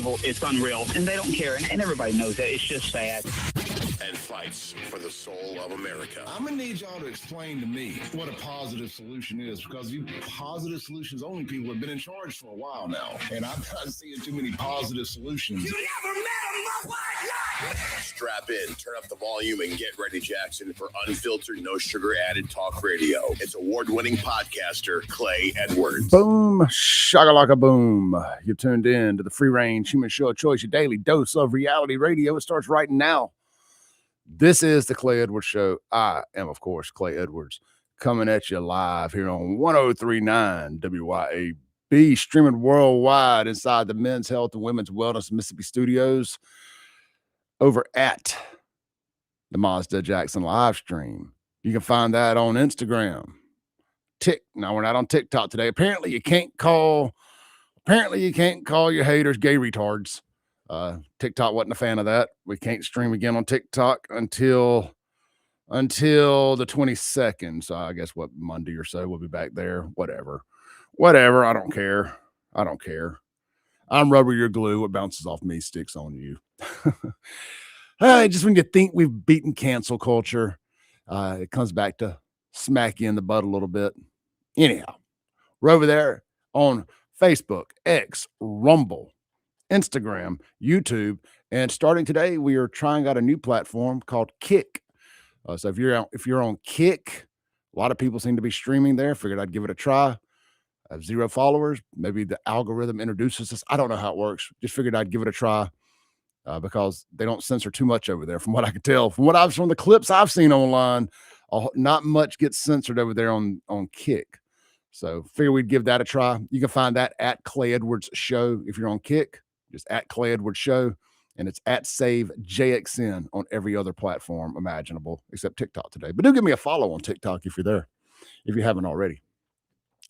level. It's unreal. And they don't care. And everybody knows that. It's just sad. And fights for the soul of America. I'm going to need y'all to explain to me what a positive solution is, because you positive solutions only people have been in charge for a while now. And I'm not seeing too many positive solutions. You never met a Strap in, turn up the volume, and get ready, Jackson, for unfiltered, no sugar added talk radio. It's award-winning podcaster Clay Edwards. Boom, shakalaka boom. You're tuned in to the Free Range Human Show of Choice, your daily dose of reality radio. It starts right now. This is the Clay Edwards Show. I am, of course, Clay Edwards, coming at you live here on 103.9 WYAB, streaming worldwide inside the Men's Health and Women's Wellness Mississippi Studios over at the Mazda Jackson live stream. You can find that on Instagram. Now, we're not on TikTok today. Apparently, you can't call your haters gay retards. TikTok wasn't a fan of that. We can't stream again on TikTok until the 22nd. So I guess Monday or so we'll be back there. Whatever. I don't care. I'm rubber, you're glue. What bounces off me sticks on you. Just when you think we've beaten cancel culture, it comes back to smack you in the butt a little bit. Anyhow, we're over there on Facebook, X, Rumble, Instagram, YouTube, and starting today, we are trying out a new platform called Kick. So if you're on Kick, a lot of people seem to be streaming there. Figured I'd give it a try. I have 0 followers. Maybe the algorithm introduces us. I don't know how it works. Just figured I'd give it a try because they don't censor too much over there, from what I can tell. From the clips I've seen online, not much gets censored over there on Kick. So figure we'd give that a try. You can find that at Clay Edwards Show if you're on Kick. Just at Clay Edwards Show, and it's at Save JXN on every other platform imaginable except TikTok today. But do give me a follow on TikTok if you're there, if you haven't already.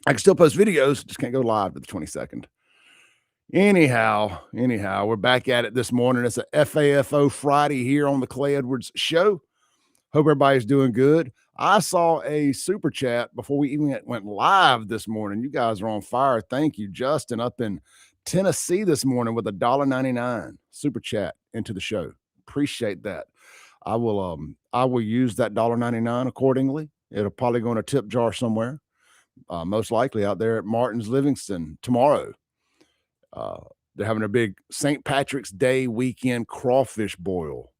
I can still post videos, just can't go live to the 22nd. Anyhow, we're back at it this morning. It's a FAFO Friday here on the Clay Edwards Show. Hope everybody's doing good. I saw a super chat before we even went live this morning. You guys are on fire. Thank you, Justin, up in Tennessee this morning with $1.99 super chat into the show. Appreciate that. I will use that $1.99 accordingly. It'll probably go in a tip jar somewhere, most likely out there at Martin's Livingston tomorrow. They're having a big St. Patrick's Day weekend crawfish boil,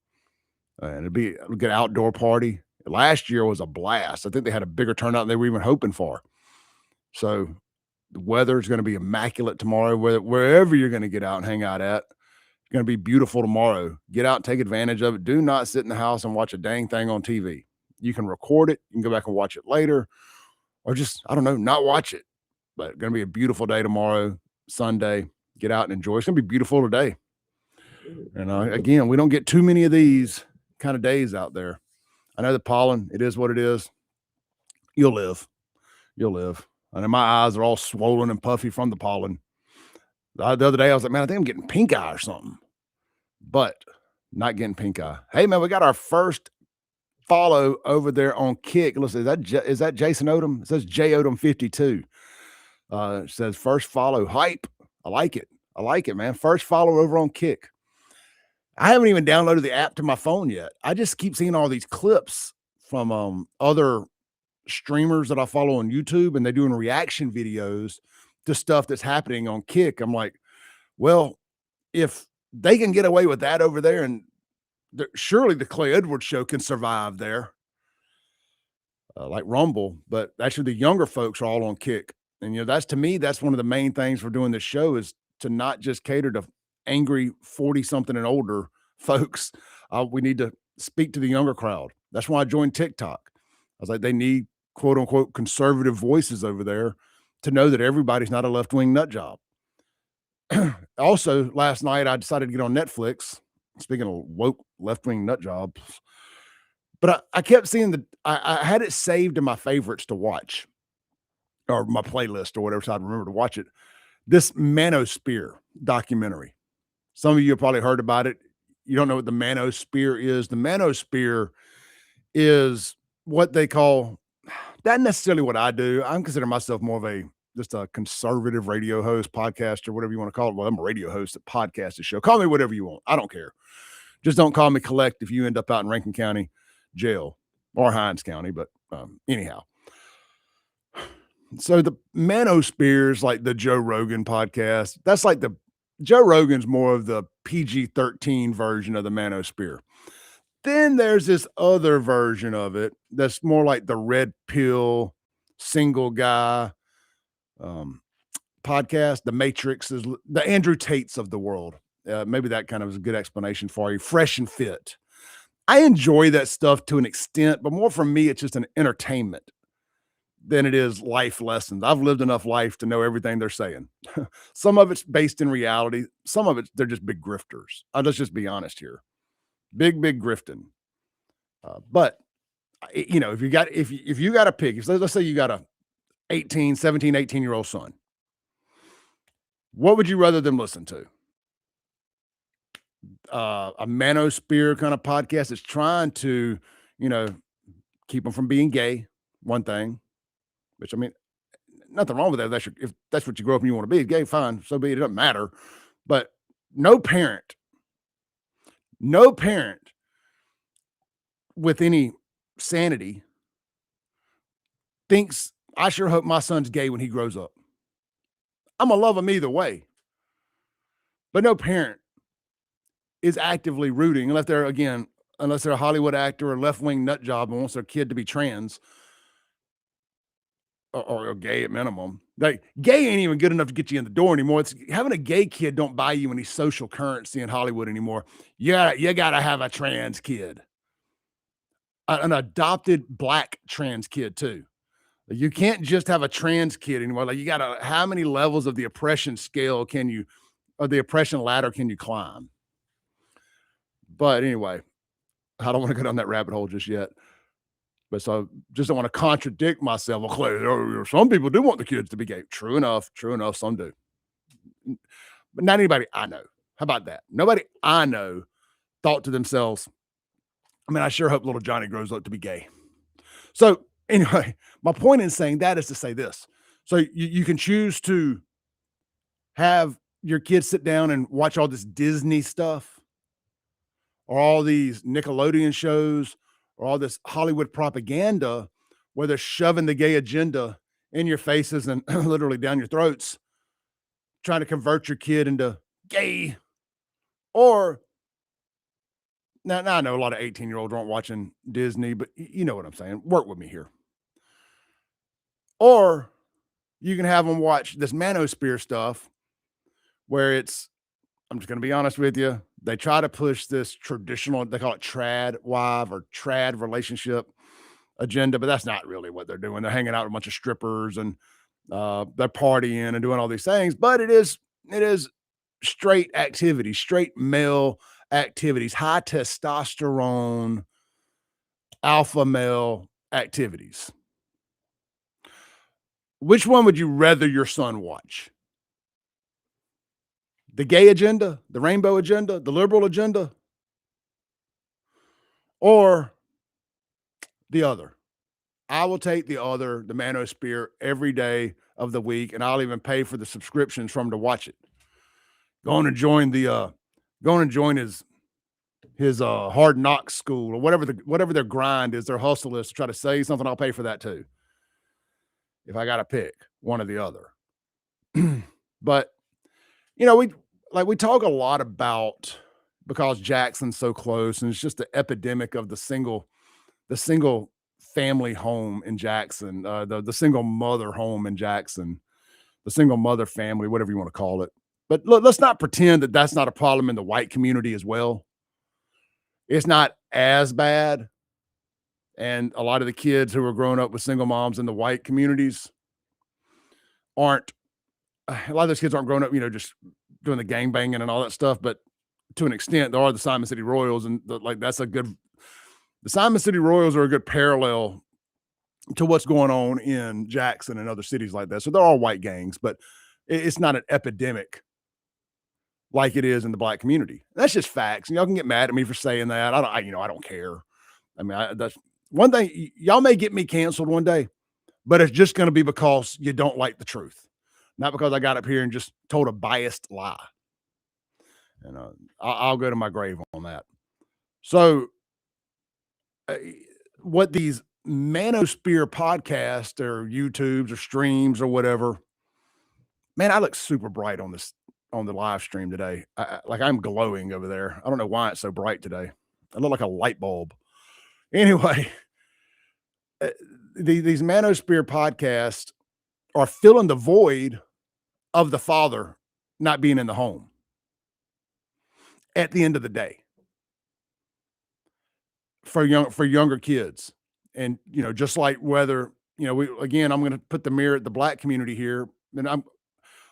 and it'll be a good outdoor party. Last year was a blast. I think they had a bigger turnout than they were even hoping for. So the weather is going to be immaculate tomorrow. Wherever you're going to get out and hang out at, it's going to be beautiful tomorrow. Get out and take advantage of it. Do not sit in the house and watch a dang thing on TV. You can record it. You can go back and watch it later, or just, I don't know, not watch it. But it's going to be a beautiful day tomorrow, Sunday. Get out and enjoy. It's going to be beautiful today. And again, we don't get too many of these kind of days out there. I know the pollen, it is what it is. You'll live. I know my eyes are all swollen and puffy from the pollen. The other day, I was like, man, I think I'm getting pink eye or something. But not getting pink eye. Hey, man, we got our first follow over there on Kick. Listen, is that Jason Odom? It says J Odom 52. It says first follow. Hype. I like it, man. First follow over on Kick. I haven't even downloaded the app to my phone yet. I just keep seeing all these clips from other streamers that I follow on YouTube, and they're doing reaction videos to stuff that's happening on Kick. I'm like, well, if they can get away with that over there, and surely the Clay Edwards Show can survive there, like Rumble. But actually, the younger folks are all on Kick, and that's, to me, that's one of the main things for doing this show, is to not just cater to angry 40-something and older folks. We need to speak to the younger crowd. That's why I joined TikTok. I was like, they need quote unquote conservative voices over there to know that everybody's not a left-wing nut job. Also, last night I decided to get on Netflix. Speaking of woke left-wing nut jobs, but I kept seeing I had it saved in my favorites to watch, or my playlist or whatever, so I'd remember to watch it. This Manosphere documentary. Some of you have probably heard about it. You don't know what the Manosphere is. The Manosphere is what they call, not necessarily what I do. I'm considering myself more of a just a conservative radio host, podcaster, whatever you want to call it. Well, I'm a radio host that podcasts a show. Call me whatever you want. I don't care. Just don't call me collect if you end up out in Rankin County jail or Hines County. But anyhow. So the manospheres, like the Joe Rogan podcast, that's like Joe Rogan's more of the PG-13 version of the manosphere. Then there's this other version of it that's more like the red pill single guy podcast. The Matrix is the Andrew Tates of the world. Maybe that kind of is a good explanation for you. Fresh and Fit. I enjoy that stuff to an extent, but more for me, it's just an entertainment than it is life lessons. I've lived enough life to know everything they're saying. Some of it's based in reality. Some of it, they're just big grifters. Let's just be honest here. Big grifting. But you know, if you got to pick, let's say you got a 17, 18-year-old son, what would you rather them listen to? A manosphere kind of podcast that's trying to, you know, keep them from being gay, one thing, which I mean, nothing wrong with that. If that's what you grow up and you want to be, gay, fine, so be it. It doesn't matter. But no parent with any sanity thinks, I sure hope my son's gay when he grows up. I'm gonna love him either way. But no parent is actively rooting, unless they're a Hollywood actor or left-wing nut job and wants their kid to be trans or gay at minimum. Like, gay ain't even good enough to get you in the door anymore. It's having a gay kid don't buy you any social currency in Hollywood anymore. You gotta have a trans kid, an adopted black trans kid too. You can't just have a trans kid anymore. Like, you gotta, how many levels of the oppression scale or the oppression ladder can you climb? But anyway, I don't want to go down that rabbit hole just yet. But so just don't want to contradict myself. Well, Clay, some people do want the kids to be gay. True enough. Some do. But not anybody I know. How about that? Nobody I know thought to themselves, I mean, I sure hope little Johnny grows up to be gay. So anyway, my point in saying that is to say this. So you can choose to have your kids sit down and watch all this Disney stuff, or all these Nickelodeon shows, or all this Hollywood propaganda where they're shoving the gay agenda in your faces and literally down your throats, trying to convert your kid into gay. Or now I know a lot of 18-year-olds aren't watching Disney, but you know what I'm saying. Work with me here. Or you can have them watch this manosphere stuff where I'm just going to be honest with you, they try to push this traditional, they call it trad wife or trad relationship agenda, but that's not really what they're doing. They're hanging out with a bunch of strippers and they're partying and doing all these things, but it is straight activity, straight male activities, high testosterone, alpha male activities. Which one would you rather your son watch? The gay agenda, the rainbow agenda, the liberal agenda, or the other? I will take the other, the manosphere, every day of the week, and I'll even pay for the subscriptions from to watch it. Going to join his hard knocks school, or whatever their grind is, their hustle is to try to say something. I'll pay for that too, if I got to pick one or the other. But you know, we talk a lot about, because Jackson's so close, and it's just the epidemic of the single family home in Jackson, the single mother home in Jackson, the single mother family, whatever you want to call it. But look, let's not pretend that that's not a problem in the white community as well. It's not as bad. And a lot of the kids who are growing up with single moms in the white communities a lot of those kids aren't growing up, just doing the gang banging and all that stuff. But to an extent, there are the Simon City Royals, and the Simon City Royals are a good parallel to what's going on in Jackson and other cities like that. So they're all white gangs, but it's not an epidemic like it is in the black community. That's just facts. And y'all can get mad at me for saying that. I don't care. I mean, that's one thing. Y'all may get me canceled one day, but it's just going to be because you don't like the truth, not because I got up here and just told a biased lie. And I'll go to my grave on that. So what these manosphere podcasts or YouTubes or streams or whatever, man, I look super bright on the live stream today. Like I'm glowing over there. I don't know why it's so bright today. I look like a light bulb. Anyway, these manosphere podcasts are filling the void of the father not being in the home at the end of the day for younger kids. And, just like whether, I'm going to put the mirror at the black community here, and I'm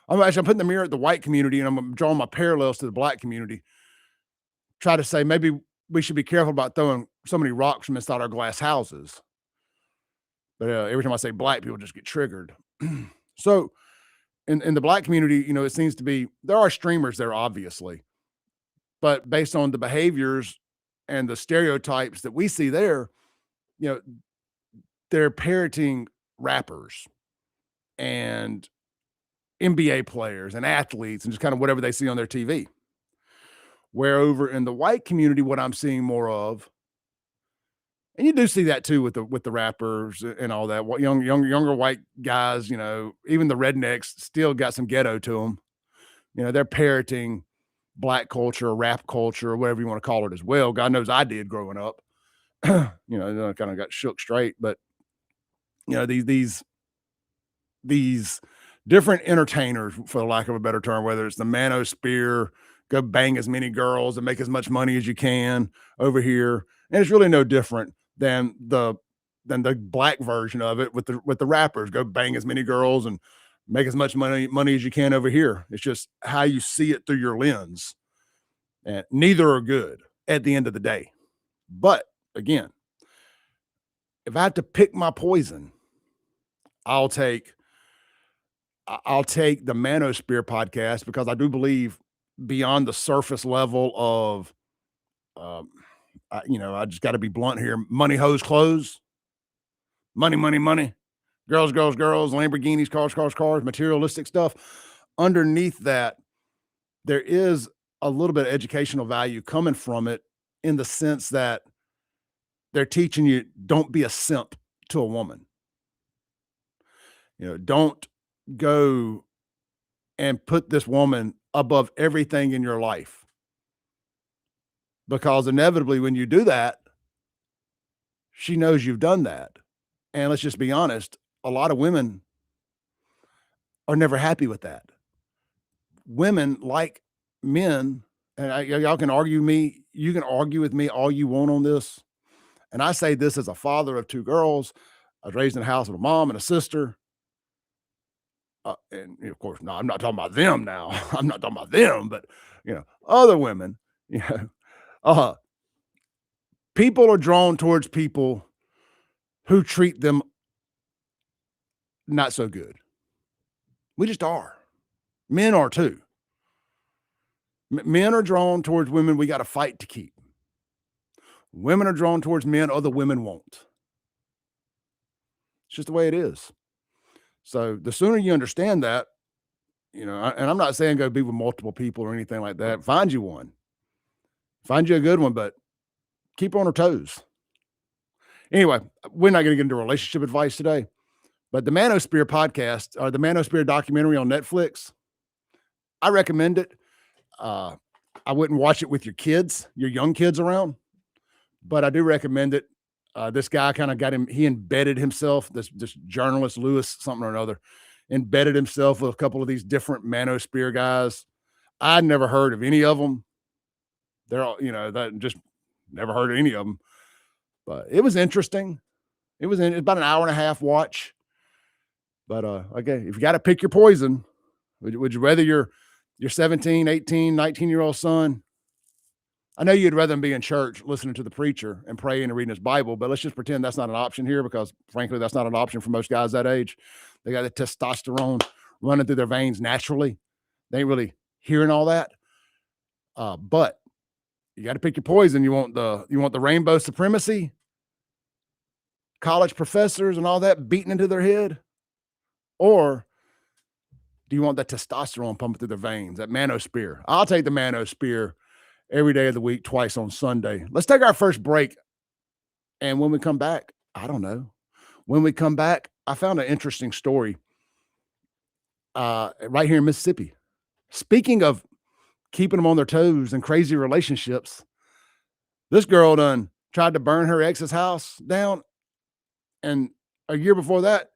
putting the mirror at the white community, and I'm drawing my parallels to the black community. Try to say maybe we should be careful about throwing so many rocks from inside our glass houses. But every time I say black, people just get triggered. So in the black community, it seems to be, there are streamers there, obviously, but based on the behaviors and the stereotypes that we see there, they're parroting rappers and NBA players and athletes and just kind of whatever they see on their TV. Where over in the white community, what I'm seeing more of, and you do see that too with the rappers and all that, what younger white guys, even the rednecks still got some ghetto to them. They're parroting black culture, rap culture, or whatever you want to call it as well. God knows I did growing up. I kind of got shook straight, but these different entertainers, for the lack of a better term, whether it's the manosphere, go bang as many girls and make as much money as you can over here, and it's really no different than the black version of it with the rappers. Go bang as many girls and make as much money as you can over here. It's just how you see it through your lens, and neither are good at the end of the day. But again, if I have to pick my poison, I'll take the Manosphere podcast, because I do believe beyond the surface level of, I just got to be blunt here. Money, hoes, clothes, money, girls, Lamborghinis, cars, materialistic stuff. Underneath that, there is a little bit of educational value coming from it, in the sense that they're teaching you, don't be a simp to a woman. Don't go and put this woman above everything in your life, because inevitably when you do that, she knows you've done that. And let's just be honest, a lot of women are never happy with that. Women like men, and y'all can argue me, you can argue with me all you want on this. And I say this as a father of two girls. I was raised in a house with a mom and a sister. And of course, no, I'm not talking about them now. I'm not talking about them, but other women, people are drawn towards people who treat them not so good. We just are. Men are too. Men are drawn towards women we got to fight to keep. Women are drawn towards men other women won't. It's just the way it is. So the sooner you understand that, and I'm not saying go be with multiple people or anything like that. Find you one. Find you a good one, but keep her on her toes. Anyway, we're not going to get into relationship advice today, but the Manosphere podcast, or the Manosphere documentary on Netflix, I recommend it. I wouldn't watch it with your young kids around, but I do recommend it. This guy kind of he embedded himself, this journalist, Lewis, something or another, embedded himself with a couple of these different Manosphere guys. I'd never heard of any of them. They're all, that just never heard of any of them, but it was interesting. It was about an hour and a half watch, but, okay. If you got to pick your poison, would you rather your 17, 18, 19-year-old son? I know you'd rather him be in church listening to the preacher and praying and reading his Bible, but let's just pretend that's not an option here, because frankly, that's not an option for most guys that age. They got the testosterone running through their veins naturally. They ain't really hearing all that. But you got to pick your poison. You want the rainbow supremacy? college professors and all that beaten into their head? Or do you want that testosterone pumping through their veins, that manosphere? I'll take the manosphere every day of the week, twice on Sunday. Let's take our first break. And when we come back, I don't know. When we come back, I found an interesting story right here in Mississippi. Speaking of keeping them on their toes and crazy relationships, this girl done tried to burn her ex's house down. And a year before that,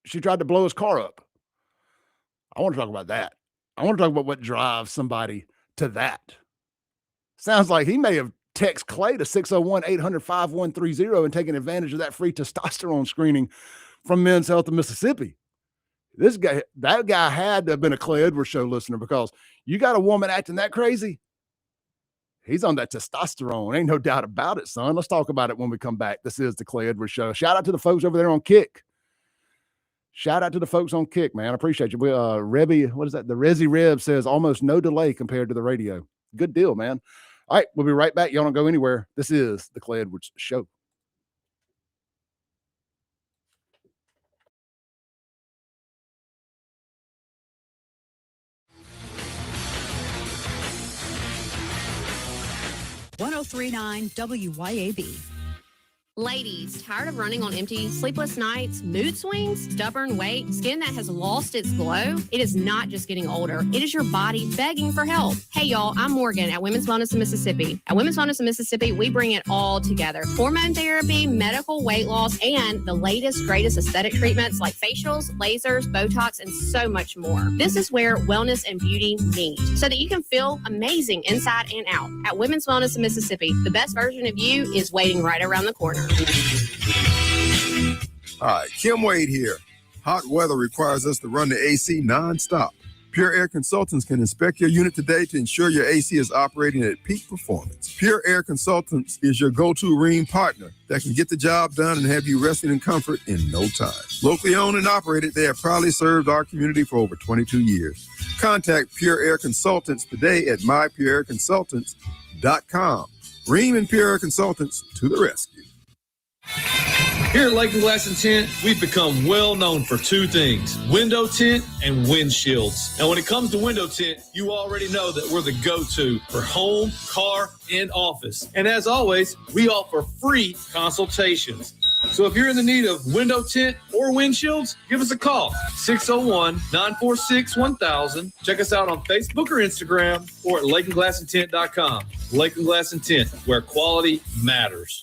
she tried to blow his car up. I want to talk about that. I want to talk about what drives somebody to that. Sounds like he may have texted Clay to 601-800-5130 and taken advantage of that free testosterone screening from Men's Health of Mississippi. That guy had to have been a Clay Edwards Show listener, because you got a woman acting that crazy, he's on that testosterone. Ain't no doubt about it, son. Let's talk about it when we come back. This is the Clay Edwards Show. Shout out to the folks over there on Kick. Shout out to the folks on Kick, man. I appreciate you. Rebby, what is that? The Resi Reb says almost no delay compared to the radio. Good deal, man. All right, we'll be right back. Y'all don't go anywhere. This is the Clay Edwards Show. .1039 WYAB. Ladies, tired of running on empty, sleepless nights, mood swings, stubborn weight, skin that has lost its glow? It is not just getting older. It is your body begging for help. Hey, y'all, I'm Morgan at Women's Wellness in Mississippi. At Women's Wellness in Mississippi, we bring it all together. Hormone therapy, medical weight loss, and the latest, greatest aesthetic treatments like facials, lasers, Botox, and so much more. This is where wellness and beauty meet, so that you can feel amazing inside and out. At Women's Wellness in Mississippi, the best version of you is waiting right around the corner. Hi, Kim Wade here. Hot weather requires us to run the AC nonstop. Pure Air Consultants can inspect your unit today to ensure your AC is operating at peak performance. Pure Air Consultants is your go-to Rheem partner that can get the job done and have you resting in comfort in no time. Locally owned and operated, they have proudly served our community for over 22 years. Contact Pure Air Consultants today at mypureairconsultants.com. Rheem and Pure Air Consultants to the rescue. Here at Lake and Glass and Tint, we've become well known for two things: window tint and windshields. And when it comes to window tint, you already know that we're the go-to for home, car, and office. And as always, we offer free consultations. So if you're in the need of window tint or windshields, give us a call, 601-946-1000. Check us out on Facebook or Instagram, or at lakeandglassandtint.com. Lake and Glass and Tint, where quality matters.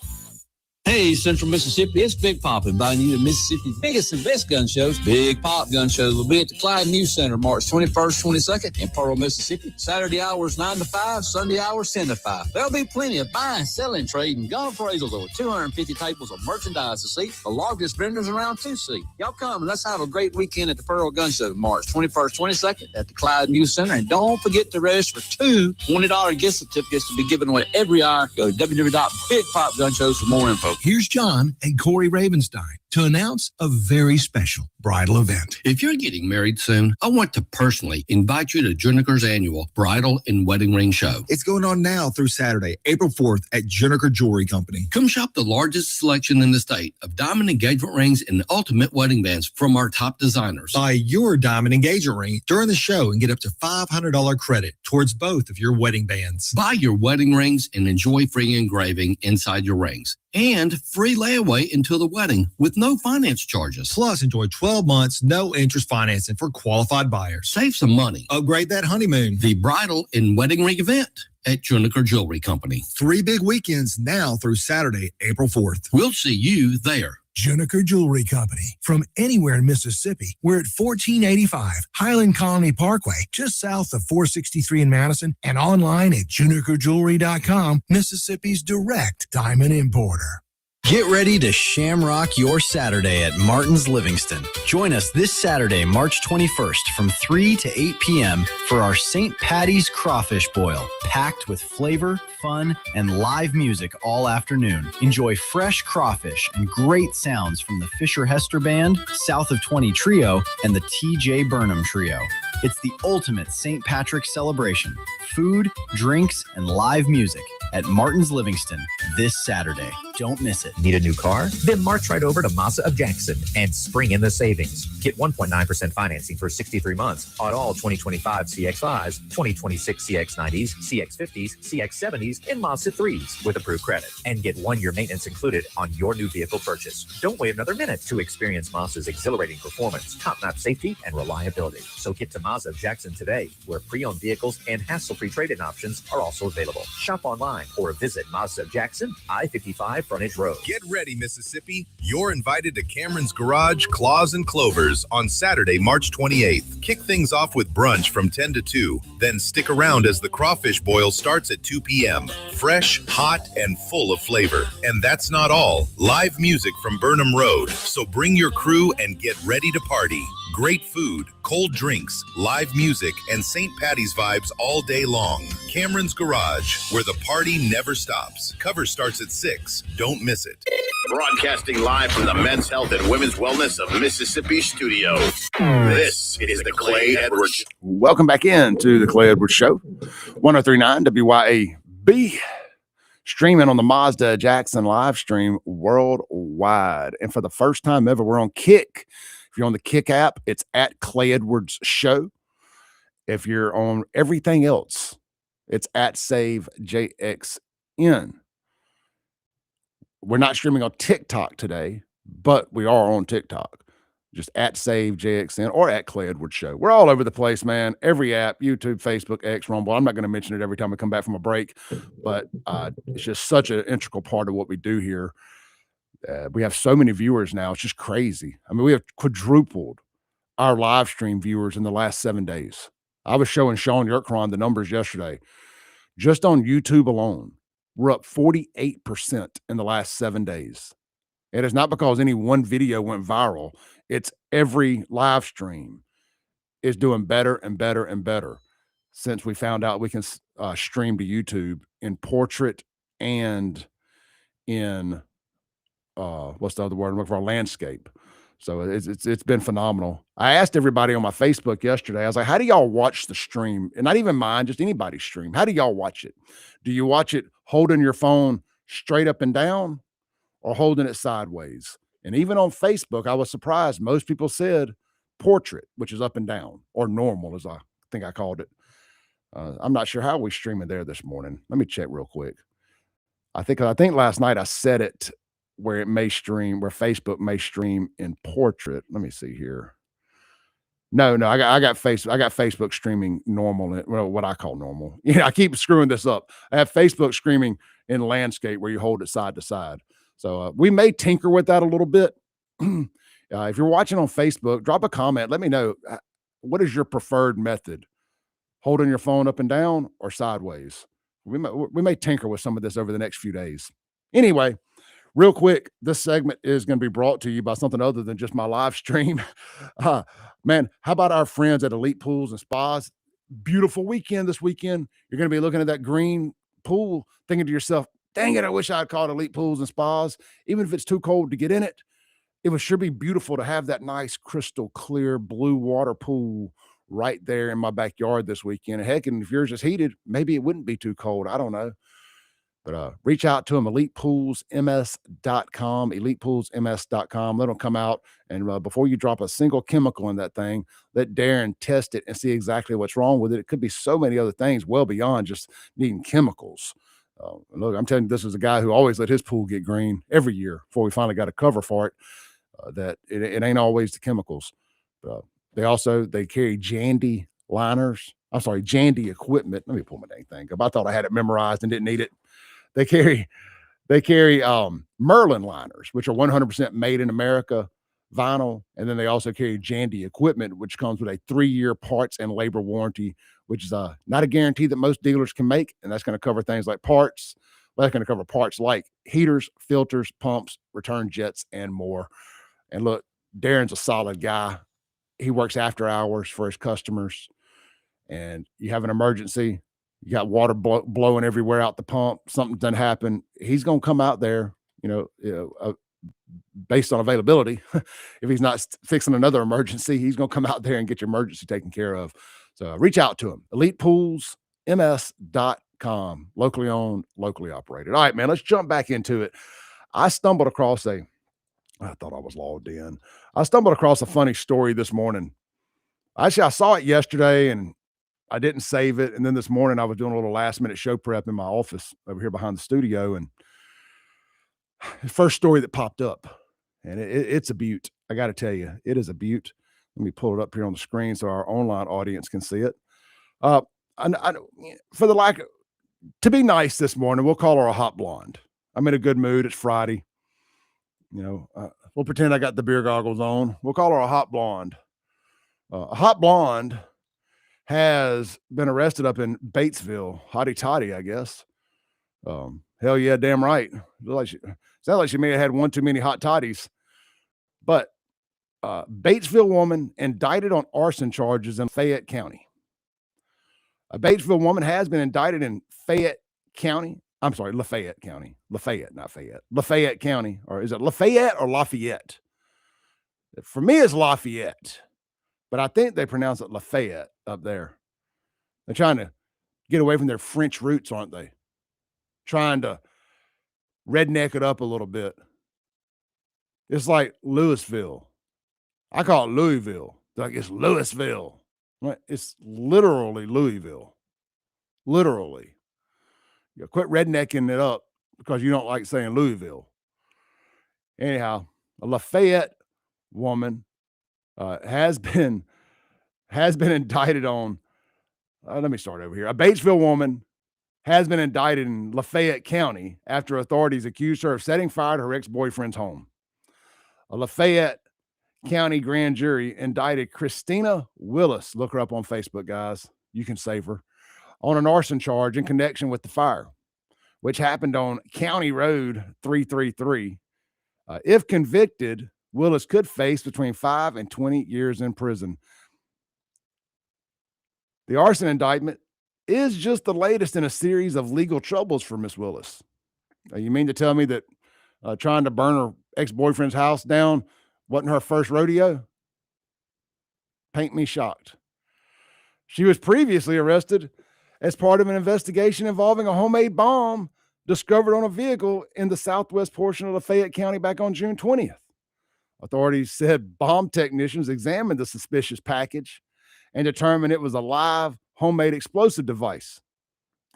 Hey, Central Mississippi, it's Big Pop inviting you to Mississippi's biggest and best gun shows. Big Pop Gun Shows will be at the Clyde News Center March 21st, 22nd in Pearl, Mississippi. Saturday hours 9 to 5, Sunday hours 10 to 5. There'll be plenty of buying, selling, trading, gun appraisals, over 250 tables of merchandise to see. The largest vendors around to see. Y'all come and let's have a great weekend at the Pearl Gun Show March 21st, 22nd at the Clyde News Center. And don't forget to register for two $20 gift certificates to be given away every hour. Go to www.bigpopgunshows for more info. Here's John and Corey Ravenstein to announce a very special bridal event. If you're getting married soon, I want to personally invite you to Juniker's annual Bridal and Wedding Ring Show. It's going on now through Saturday, April 4th at Juniker Jewelry Company. Come shop the largest selection in the state of diamond engagement rings and ultimate wedding bands from our top designers. Buy your diamond engagement ring during the show and get up to $500 credit towards both of your wedding bands. Buy your wedding rings and enjoy free engraving inside your rings. And free layaway until the wedding with no finance charges. Plus, enjoy 12 months, no interest financing for qualified buyers. Save some money. Upgrade that honeymoon. The Bridal and Wedding Ring event at Juniker Jewelry Company. 3 big weekends now through Saturday, April 4th. We'll see you there. Juniker Jewelry Company. From anywhere in Mississippi, we're at 1485 Highland Colony Parkway, just south of 463 in Madison, and online at junikerjewelry.com, Mississippi's direct diamond importer. Get ready to shamrock your Saturday at Martin's Livingston. Join us this Saturday, March 21st from 3 to 8 p.m. for our St. Patty's Crawfish Boil, packed with flavor, fun, and live music all afternoon. Enjoy fresh crawfish and great sounds from the Fisher Hester Band, South of 20 Trio, and the T.J. Burnham Trio. It's the ultimate St. Patrick's celebration. Food, drinks, and live music. at Martin's Livingston this Saturday. Don't miss it. Need a new car? Then march right over to Mazda of Jackson and spring in the savings. Get 1.9% financing for 63 months on all 2025 CX-5s, 2026 CX-90s, CX-50s, CX-70s, and Mazda 3s with approved credit. And get 1-year maintenance included on your new vehicle purchase. Don't wait another minute to experience Mazda's exhilarating performance, top-notch safety, and reliability. So get to Mazda of Jackson today, where pre-owned vehicles and hassle-free trade-in options are also available. Shop online or visit Mazda of Jackson, I-55 Frontage Road. Get ready, Mississippi. You're invited to Cameron's Garage, Claws and Clovers on Saturday, March 28th. Kick things off with brunch from 10 to 2. Then stick around as the crawfish boil starts at 2 p.m. Fresh, hot, and full of flavor. And that's not all. Live music from Burnham Road. So bring your crew and get ready to party. Great food, cold drinks, live music, and St. Patty's vibes all day long. Cameron's Garage, where the party never stops. Cover starts at 6. Don't miss it. Broadcasting live from the Men's Health and Women's Wellness of Mississippi studios. This is the Clay Edwards Show. Welcome back into the Clay Edwards Show. 1039 WYAB. Streaming on the Mazda Jackson live stream worldwide. And for the first time ever, we're on Kick. If you're on the Kick app, it's at Clay Edwards Show. If you're on everything else, it's at Save JXN. We're not streaming on TikTok today, but we are on TikTok. Just at Save JXN or at Clay Edwards Show. We're all over the place, man. Every app, YouTube, Facebook, X, Rumble. I'm not going to mention it every time we come back from a break, but it's just such an integral part of what we do here. We have so many viewers now. It's just crazy. I mean, we have quadrupled our live stream viewers in the last 7 days. I was showing Sean Yerkron the numbers yesterday. Just on YouTube alone, we're up 48% in the last 7 days. It is not because any one video went viral. It's every live stream is doing better and better and better since we found out we can stream to YouTube in portrait and in what's the other word I'm looking for? Landscape. So it's been phenomenal. I asked everybody on my Facebook yesterday, I was like, how do y'all watch the stream? And not even mine, just anybody's stream. How do y'all watch it? Do you watch it holding your phone straight up and down or holding it sideways? And even on Facebook, I was surprised. Most people said portrait, which is up and down, or normal, as I think I called it. I'm not sure how we streaming there this morning. Let me check real quick. I think last night I set it where it may stream, where Facebook may stream in portrait. Let me see here. No, I got Facebook streaming normal, well, what I call normal. Yeah, I keep screwing this up. I have Facebook streaming in landscape where you hold it side to side. So we may tinker with that a little bit. If you're watching on Facebook, drop a comment. Let me know, what is your preferred method? Holding your phone up and down or sideways? We may tinker with some of this over the next few days. Anyway, real quick, this segment is going to be brought to you by something other than just my live stream. Man, how about our friends at Elite Pools and Spas? Beautiful weekend this weekend. You're going to be looking at that green pool, thinking to yourself, dang it, I wish I'd called Elite Pools and Spas. Even if it's too cold to get in it, it would sure be beautiful to have that nice crystal clear blue water pool right there in my backyard this weekend. Heck, and if yours is heated, maybe it wouldn't be too cold. I don't know. But reach out to them, elitepoolsms.com, elitepoolsms.com. Let them come out, and before you drop a single chemical in that thing, let Darren test it and see exactly what's wrong with it. It could be so many other things well beyond just needing chemicals. Look, I'm telling you, this is a guy who always let his pool get green every year before we finally got a cover for it, that it ain't always the chemicals. They carry Jandy liners. I'm sorry, Jandy equipment. Let me pull my dang thing up. I thought I had it memorized and didn't need it. They carry Merlin liners, which are 100% made in America vinyl. And then they also carry Jandy equipment, which comes with a 3-year parts and labor warranty, which is not a guarantee that most dealers can make. And that's going to cover things like parts. Well, that's going to cover parts like heaters, filters, pumps, return jets, and more. And look, Darren's a solid guy. He works after hours for his customers. And you have an emergency, you got water blowing everywhere out the pump, something doesn't happen, he's going to come out there, based on availability. If he's not fixing another emergency, he's going to come out there and get your emergency taken care of. So reach out to him, elitepoolsms.com. FAFO.com. Locally owned, locally operated. All right, man, let's jump back into it. I stumbled across I thought I was logged in. I stumbled across a funny story this morning. Actually, I saw it yesterday and I didn't save it. And then this morning I was doing a little last minute show prep in my office over here behind the studio. And the first story that popped up, and it's a beaut. I got to tell you, it is a beaut. Let me pull it up here on the screen so our online audience can see it. For the lack of, to be nice this morning, we'll call her a hot blonde. I'm in a good mood. It's Friday. We'll pretend I got the beer goggles on. We'll call her a hot blonde. A hot blonde has been arrested up in Batesville. Hotty toddy, I guess. Hell yeah, damn right. Sounds like she may have had one too many hot toddies. But Batesville woman indicted on arson charges in Fayette County. A Batesville woman has been indicted in Fayette County. I'm sorry, Lafayette County. Lafayette, not Fayette. Lafayette County. Or is it Lafayette or Lafayette? For me, it's Lafayette. But I think they pronounce it Lafayette up there. They're trying to get away from their French roots, aren't they? Trying to redneck it up a little bit. It's like Louisville. I call it Louisville. Like it's Louisville. Right? It's literally Louisville. Literally. You quit rednecking it up because you don't like saying Louisville. Anyhow, a Lafayette woman has been indicted on. Let me start over here. A Batesville woman has been indicted in Lafayette County after authorities accused her of setting fire to her ex-boyfriend's home. A Lafayette County grand jury indicted Christina Willis. Look her up on Facebook, guys. You can save her. On an arson charge in connection with the fire, which happened on County Road 333. If convicted, Willis could face between 5 and 20 years in prison. The arson indictment is just the latest in a series of legal troubles for Miss Willis. You mean to tell me that trying to burn her ex-boyfriend's house down wasn't her first rodeo? Paint me shocked. She was previously arrested as part of an investigation involving a homemade bomb discovered on a vehicle in the southwest portion of Lafayette County back on June 20th. Authorities said bomb technicians examined the suspicious package and determined it was a live homemade explosive device.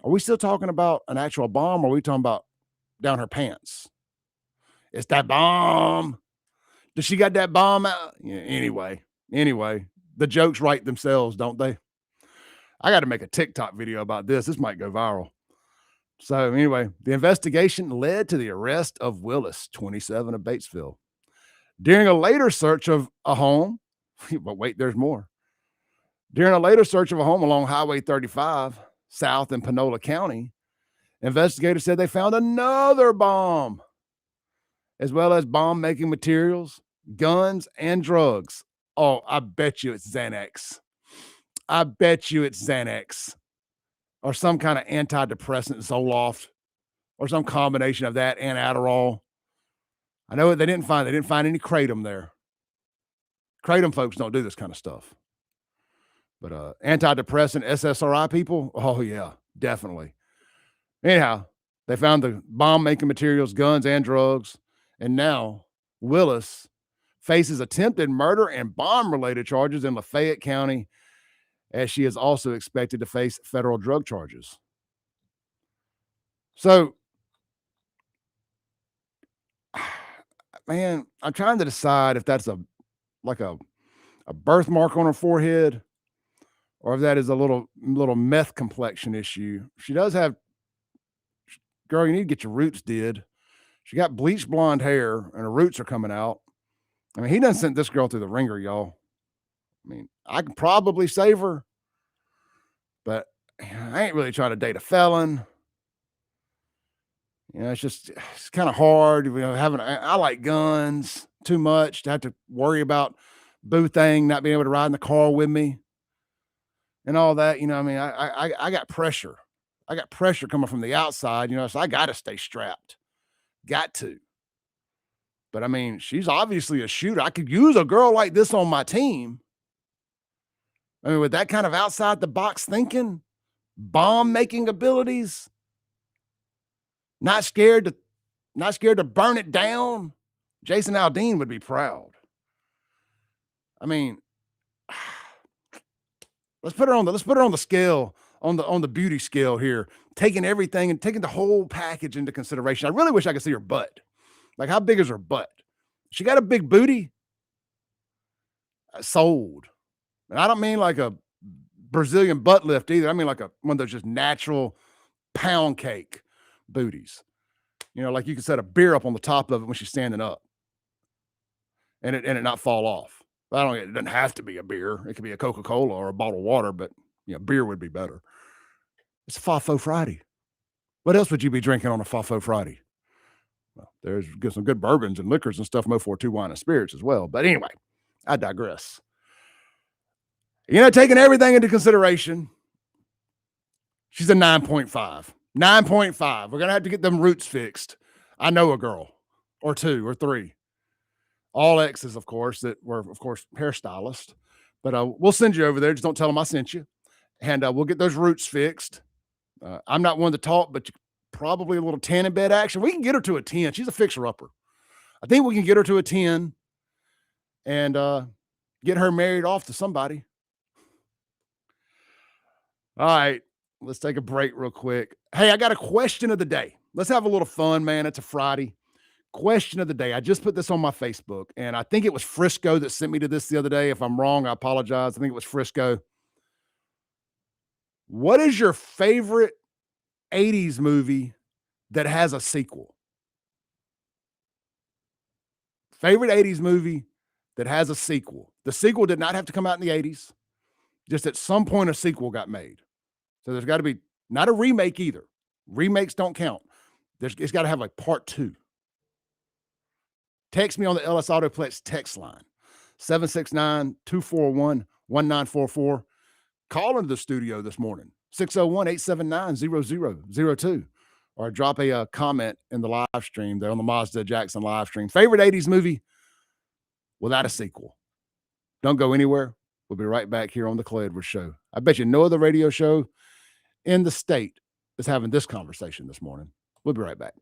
Are we still talking about an actual bomb, or are we talking about down her pants? It's that bomb. Does she got that bomb out? Yeah, anyway, the jokes write themselves, don't they? I got to make a TikTok video about this. This might go viral. So anyway, the investigation led to the arrest of Willis, 27 of Batesville. During a later search of a home, but wait, there's more. During a later search of a home along Highway 35, south in Panola County, investigators said they found another bomb, as well as bomb-making materials, guns, and drugs. Oh, I bet you it's Xanax. I bet you it's Xanax or some kind of antidepressant, Zoloft, or some combination of that and Adderall. I know what they didn't find. They didn't find any kratom there. Kratom folks don't do this kind of stuff. But antidepressant SSRI people, oh yeah, definitely. Anyhow, they found the bomb-making materials, guns, and drugs. And now Willis faces attempted murder and bomb-related charges in Lafayette County, as she is also expected to face federal drug charges. So, man, I'm trying to decide if that's a birthmark on her forehead, or if that is a little meth complexion issue. She does have, girl, you need to get your roots did. She got bleached blonde hair and her roots are coming out. I mean, he done sent this girl through the ringer, y'all. I mean, I could probably save her, but I ain't really trying to date a felon. You know, it's kind of hard. You know, I like guns too much to have to worry about Boo Thang not being able to ride in the car with me and all that. You know, I mean, I got pressure. I got pressure coming from the outside, you know, so I got to stay strapped. Got to. But I mean, she's obviously a shooter. I could use a girl like this on my team. I mean, with that kind of outside the box thinking, bomb making abilities, not scared to burn it down, Jason Aldean would be proud. I mean, let's put her on the scale, on the beauty scale here, taking everything and taking the whole package into consideration. I really wish I could see her butt. Like, how big is her butt? She got a big booty. Sold. And I don't mean like a Brazilian butt lift either. I mean like one of those just natural pound cake booties. You know, like you can set a beer up on the top of it when she's standing up and it not fall off. It doesn't have to be a beer. It could be a Coca-Cola or a bottle of water, but beer would be better. It's a FAFO Friday. What else would you be drinking on a FAFO Friday? Well, there's some good bourbons and liquors and stuff, 042 wine and spirits as well. But anyway, I digress. Taking everything into consideration, she's a 9.5. 9.5. We're going to have to get them roots fixed. I know a girl or two or three. All exes, of course, that were, of course, hairstylists. But we'll send you over there. Just don't tell them I sent you. And we'll get those roots fixed. I'm not one to talk, but probably a little 10 in bed action. We can get her to a 10. She's a fixer-upper. I think we can get her to a 10 and get her married off to somebody. All right, let's take a break real quick. Hey, I got a question of the day. Let's have a little fun, man. It's a Friday. Question of the day. I just put this on my Facebook, and I think it was Frisco that sent me to this the other day. If I'm wrong, I apologize. I think it was Frisco. What is your favorite 80s movie that has a sequel? Favorite 80s movie that has a sequel. The sequel did not have to come out in the 80s. Just at some point, a sequel got made. So there's got to be not a remake either. Remakes don't count. It's got to have like part 2. Text me on the LS Autoplex text line, 769-241-1944. Call into the studio this morning, 601-879-0002. Or drop a comment in the live stream there on the Mazda Jackson live stream. Favorite 80s movie without a sequel. Don't go anywhere. We'll be right back here on the Clay Edwards Show. I bet you no other radio show in the state is having this conversation this morning. We'll be right back.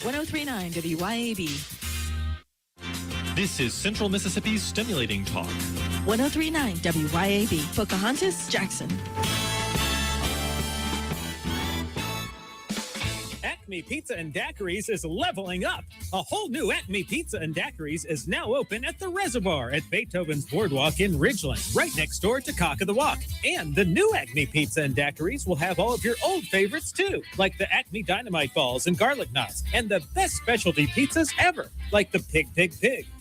.1039 WYAB. This is Central Mississippi's Stimulating Talk. 1039 WYAB. Pocahontas, Jackson. Acme Pizza and Daiquiris is leveling up. A whole new Acme Pizza and Daiquiris is now open at the Reservoir at Beethoven's Boardwalk in Ridgeland, right next door to Cock of the Walk. And the new Acme Pizza and Daiquiris will have all of your old favorites too, like the Acme Dynamite Balls and Garlic Knots, and the best specialty pizzas ever, like the Pig,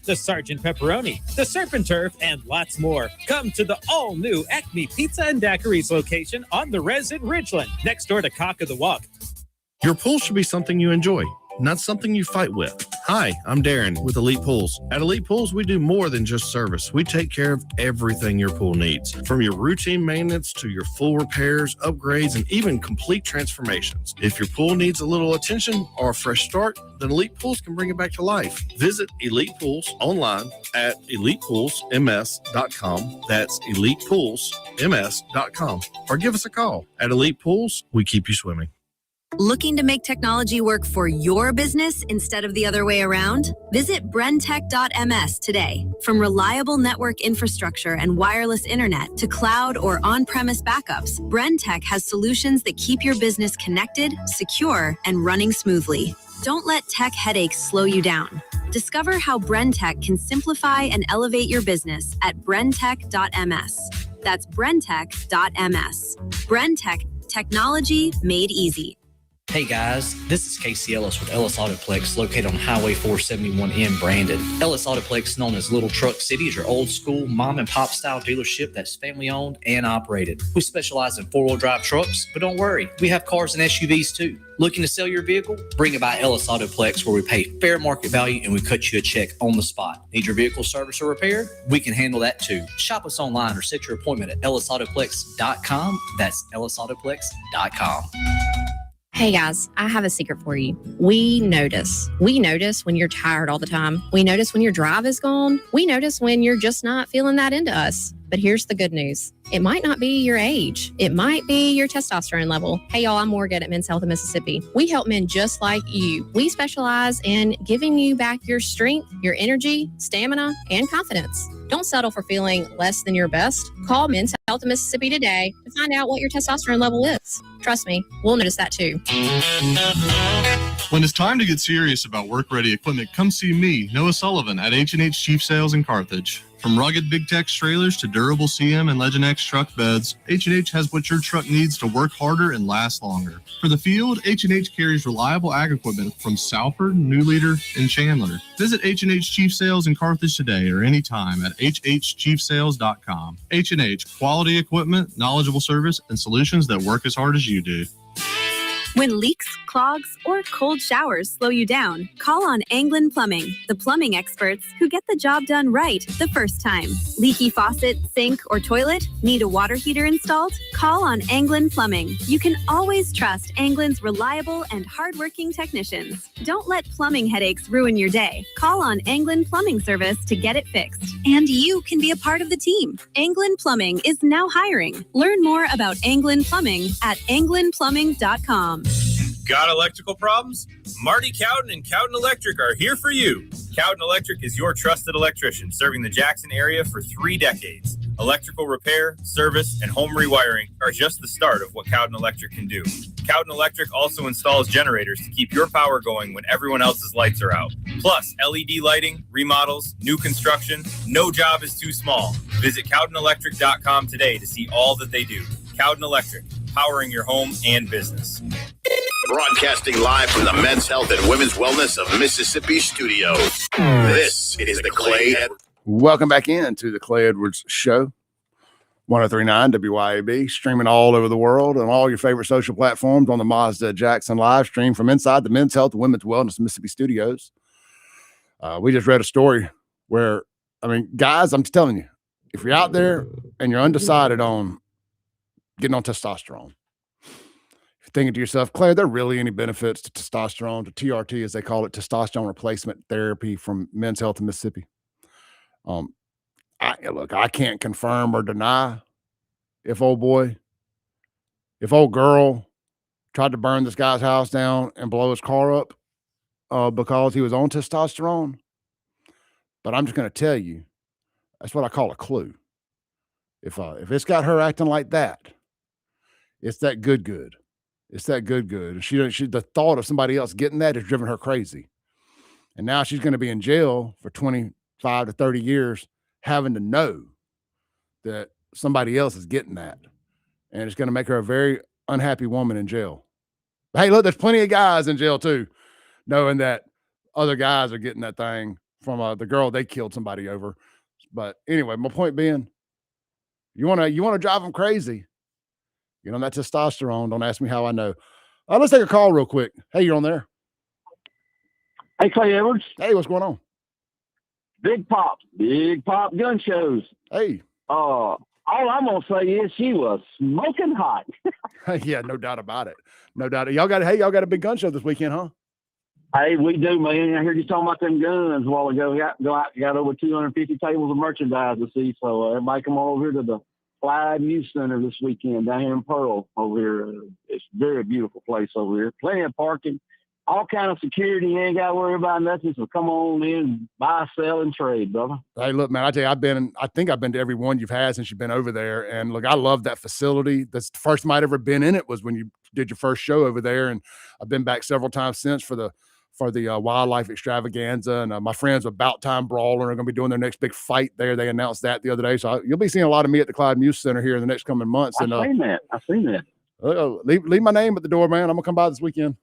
the Sergeant Pepperoni, the Surf and Turf, and lots more. Come to the all-new Acme Pizza and Daiquiris location on the Res in Ridgeland, next door to Cock of the Walk. Your pool should be something you enjoy, not something you fight with. Hi, I'm Darren with Elite Pools. At Elite Pools, we do more than just service. We take care of everything your pool needs, from your routine maintenance to your full repairs, upgrades, and even complete transformations. If your pool needs a little attention or a fresh start, then Elite Pools can bring it back to life. Visit Elite Pools online at elitepoolsms.com. That's elitepoolsms.com. Or give us a call. At Elite Pools, we keep you swimming. Looking to make technology work for your business instead of the other way around? Visit brentech.ms today. From reliable network infrastructure and wireless internet to cloud or on-premise backups, Brentech has solutions that keep your business connected, secure, and running smoothly. Don't let tech headaches slow you down. Discover how Brentech can simplify and elevate your business at brentech.ms. That's brentech.ms. Brentech, technology made easy. Hey guys, this is Casey Ellis with Ellis Autoplex, located on Highway 471 in Brandon. Ellis Autoplex, known as Little Truck City, is your old school mom and pop style dealership that's family owned and operated. We specialize in 4-wheel drive trucks, but don't worry, we have cars and SUVs too. Looking to sell your vehicle? Bring it by Ellis Autoplex, where we pay fair market value and we cut you a check on the spot. Need your vehicle service or repaired? We can handle that too. Shop us online or set your appointment at ellisautoplex.com. That's ellisautoplex.com. Hey guys, I have a secret for you. We notice. We notice when you're tired all the time. We notice when your drive is gone. We notice when you're just not feeling that into us. But here's the good news. It might not be your age. It might be your testosterone level. Hey y'all, I'm Morgan at Men's Health of Mississippi. We help men just like you. We specialize in giving you back your strength, your energy, stamina, and confidence. Don't settle for feeling less than your best. Call Men's Health of Mississippi today to find out what your testosterone level is. Trust me, we'll notice that too. When it's time to get serious about work-ready equipment, come see me, Noah Sullivan, at H&H Chief Sales in Carthage. From rugged Big Tex trailers to durable CM and Legend X truck beds, H&H has what your truck needs to work harder and last longer. For the field, H&H carries reliable ag equipment from Salford, New Leader, and Chandler. Visit H&H Chief Sales in Carthage today or anytime at hhchiefsales.com. H&H, quality equipment, knowledgeable service, and solutions that work as hard as you do. When leaks, clogs, or cold showers slow you down, call on Anglin Plumbing, the plumbing experts who get the job done right the first time. Leaky faucet, sink, or toilet? Need a water heater installed? Call on Anglin Plumbing. You can always trust Anglin's reliable and hardworking technicians. Don't let plumbing headaches ruin your day. Call on Anglin Plumbing Service to get it fixed. And you can be a part of the team. Anglin Plumbing is now hiring. Learn more about Anglin Plumbing at anglinplumbing.com. Got electrical problems? Marty Cowden and Cowden Electric are here for you. Cowden Electric is your trusted electrician serving the Jackson area for 3 decades. Electrical repair, service, and home rewiring are just the start of what Cowden Electric can do. Cowden Electric also installs generators to keep your power going when everyone else's lights are out. Plus, LED lighting, remodels, new construction, no job is too small. Visit CowdenElectric.com today to see all that they do. Cowden Electric, powering your home and business. Broadcasting live from the Men's Health and Women's Wellness of Mississippi studios. This is the Clay Edwards. Welcome back into the Clay Edwards Show. 103.9 WYAB, streaming all over the world on all your favorite social platforms on the Mazda Jackson live stream from inside the Men's Health and Women's Wellness Mississippi studios. We just read a story where, guys, I'm just telling you, if you're out there and you're undecided on getting on testosterone, if you're thinking to yourself, Clay, are there really any benefits to testosterone, to TRT, as they call it, testosterone replacement therapy from Men's Health in Mississippi? I can't confirm or deny if old girl tried to burn this guy's house down and blow his car up because he was on testosterone. But I'm just going to tell you, that's what I call a clue. If it's got her acting like that, it's that good. It's that good. And she the thought of somebody else getting that has driven her crazy. And now she's going to be in jail for 25 to 30 years having to know that somebody else is getting that. And it's going to make her a very unhappy woman in jail. Hey, look, there's plenty of guys in jail too, knowing that other guys are getting that thing from the girl they killed somebody over. But anyway, my point being, you want to drive them crazy. You know, that testosterone. Don't ask me how I know. Let's take a call real quick. Hey, you're on there. Hey, Clay Edwards. Hey, what's going on? Big Pop gun shows. Hey. All I'm going to say is she was smoking hot. Yeah, no doubt about it. No doubt. Y'all got a big gun show this weekend, huh? Hey, we do, man. I heard you talking about them guns a while ago. Got over 250 tables of merchandise to see. So everybody come on over here to the Clyde Youth Center this weekend down here in Pearl over here. It's a very beautiful place over here. Plenty of parking, all kind of security. You ain't got to worry about nothing. So come on in, buy, sell, and trade, brother. Hey, look, man, I tell you, I think I've been to every one you've had since you've been over there. And look, I love that facility. That's the first time I'd ever been in it was when you did your first show over there. And I've been back several times since for the wildlife extravaganza. And my friends About Time Brawler are going to be doing their next big fight there. They announced that the other day. So you'll be seeing a lot of me at the Clyde Youth Center here in the next coming months. I've seen that. Leave my name at the door, man. I'm going to come by this weekend.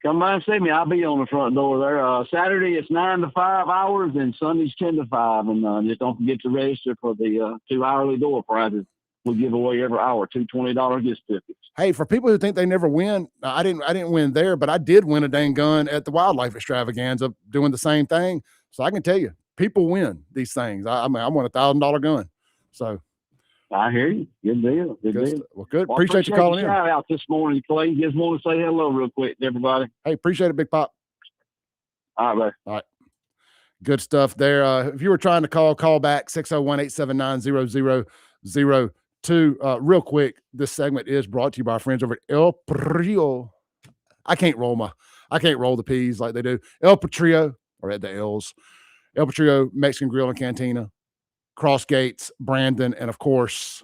Come by and see me. I'll be on the front door there. Saturday it's 9 to 5 hours and Sunday's 10 to 5. And just don't forget to register for the 2 hourly door prizes. We give away every hour $2 $20 gift certificates. Hey, for people who think they never win, I didn't win there, but I did win a dang gun at the wildlife extravaganza doing the same thing. So I can tell you, people win these things. I won $1,000 gun. So I hear you. Good deal. Good deal. Well, good. Well, Appreciate you calling in. Shout out this morning, Clay. Just want to say hello real quick to everybody. Hey, appreciate it, Big Pop. All right, bud. All right. Good stuff there. If you were trying to call back 601-879-0002. Real quick, this segment is brought to you by our friends over at El Patrio. I can't roll the P's like they do. El Patrio, or at the L's. El Patrio, Mexican Grill and Cantina, Cross Gates, Brandon, and of course,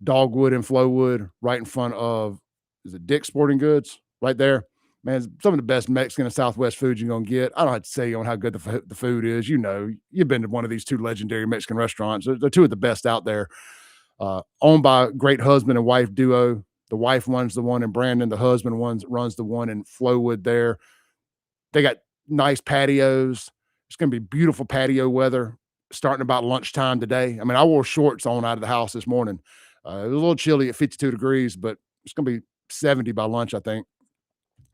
Dogwood and Flowwood, right in front of, is it Dick's Sporting Goods? Right there. Man, some of the best Mexican and Southwest food you're going to get. I don't have to say on how good the food is. You know, you've been to one of these two legendary Mexican restaurants. They're two of the best out there. Owned by a great husband and wife duo. The wife runs the one in Brandon. The husband runs the one in Flowwood there. They got nice patios. It's going to be beautiful patio weather starting about lunchtime today. I mean, I wore shorts on out of the house this morning. It was a little chilly at 52 degrees, but it's going to be 70 by lunch, I think.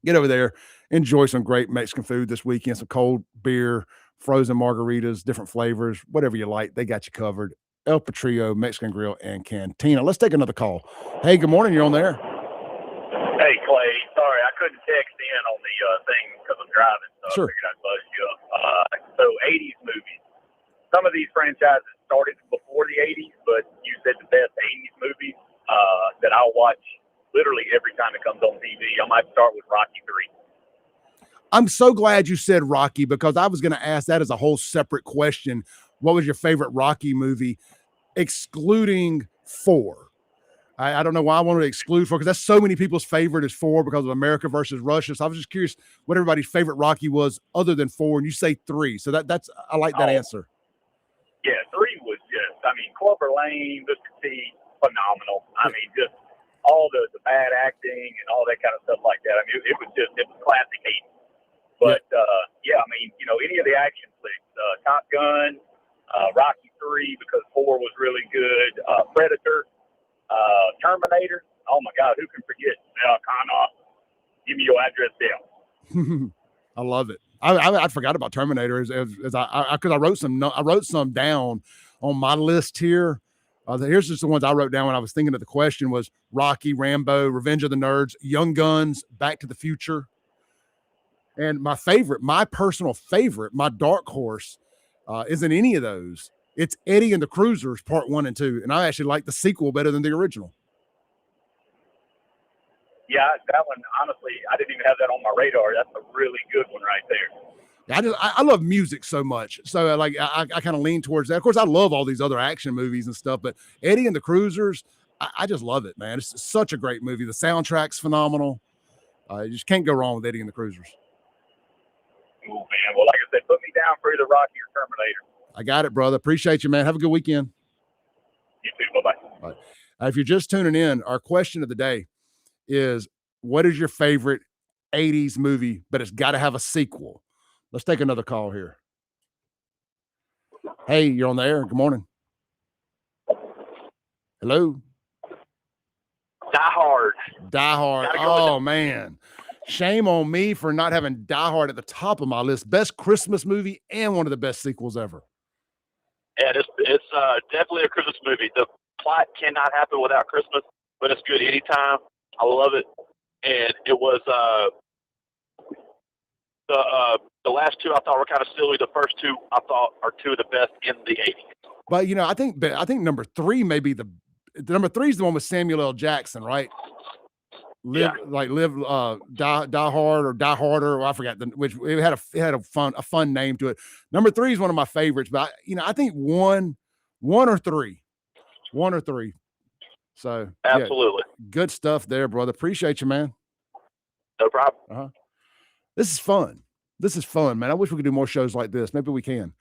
Get over there, enjoy some great Mexican food this weekend, some cold beer, frozen margaritas, different flavors, whatever you like. They got you covered. El Patrio, Mexican Grill, and Cantina. Let's take another call. Hey, good morning. You're on there. Hey, Clay. Sorry, I couldn't text in on the thing because I'm driving, so Sure. I figured I'd buzz you up. So 80s movies. Some of these franchises started before the 80s, but you said the best 80s movies that I'll watch literally every time it comes on TV. I might start with Rocky 3. I'm so glad you said Rocky, because I was going to ask that as a whole separate question. What was your favorite Rocky movie, excluding 4? I don't know why I wanted to exclude 4, because that's so many people's favorite is 4 because of America versus Russia. So I was just curious what everybody's favorite Rocky was other than 4, and you say 3. So that's I like that answer. Yeah, 3 was just, I mean, Clubber Lane, Mr. T, phenomenal. I mean, just all the bad acting and all that kind of stuff like that. I mean, it was classic 80s. But, yeah, I mean, you know, any of the action flicks, Top Gun, Rocky 3, because 4 was really good, Predator, Terminator. Oh, my God, who can forget Connor? Give me your address down. I love it. I forgot about Terminator as because I wrote some down on my list here. Here's just the ones I wrote down when I was thinking of the question was Rocky, Rambo, Revenge of the Nerds, Young Guns, Back to the Future. And my personal favorite, my dark horse, isn't any of those. It's Eddie and the Cruisers, part 1 and 2. And I actually like the sequel better than the original. Yeah, that one, honestly, I didn't even have that on my radar. That's a really good one right there. I love music so much. So I kind of lean towards that. Of course, I love all these other action movies and stuff, but Eddie and the Cruisers, I just love it, man. It's such a great movie. The soundtrack's phenomenal. You just can't go wrong with Eddie and the Cruisers. Cool, man. Well, like I said, put me down for either Rocky or Terminator. I got it, brother. Appreciate you, man. Have a good weekend. You too. Bye-bye. All right. If you're just tuning in, our question of the day is, what is your favorite 80s movie, but it's got to have a sequel? Let's take another call here. Hey, you're on the air. Good morning. Hello. Die Hard. Die Hard. Oh, man. Shame on me for not having Die Hard at the top of my list. Best Christmas movie and one of the best sequels ever. Yeah, it's definitely a Christmas movie. The plot cannot happen without Christmas, but it's good anytime. I love it. And it was the last two I thought were kind of silly. The first two I thought are two of the best in the 80s. But you know, I think number 3 may be the number 3 is the one with Samuel L. Jackson, right? Die Hard or Die Harder, or I forgot which it had a fun name to it. Number 3 is one of my favorites, but I think one or three. So absolutely, yeah, good stuff there, brother. Appreciate you, man. No problem. This is fun, man. I wish we could do more shows like this. Maybe we can.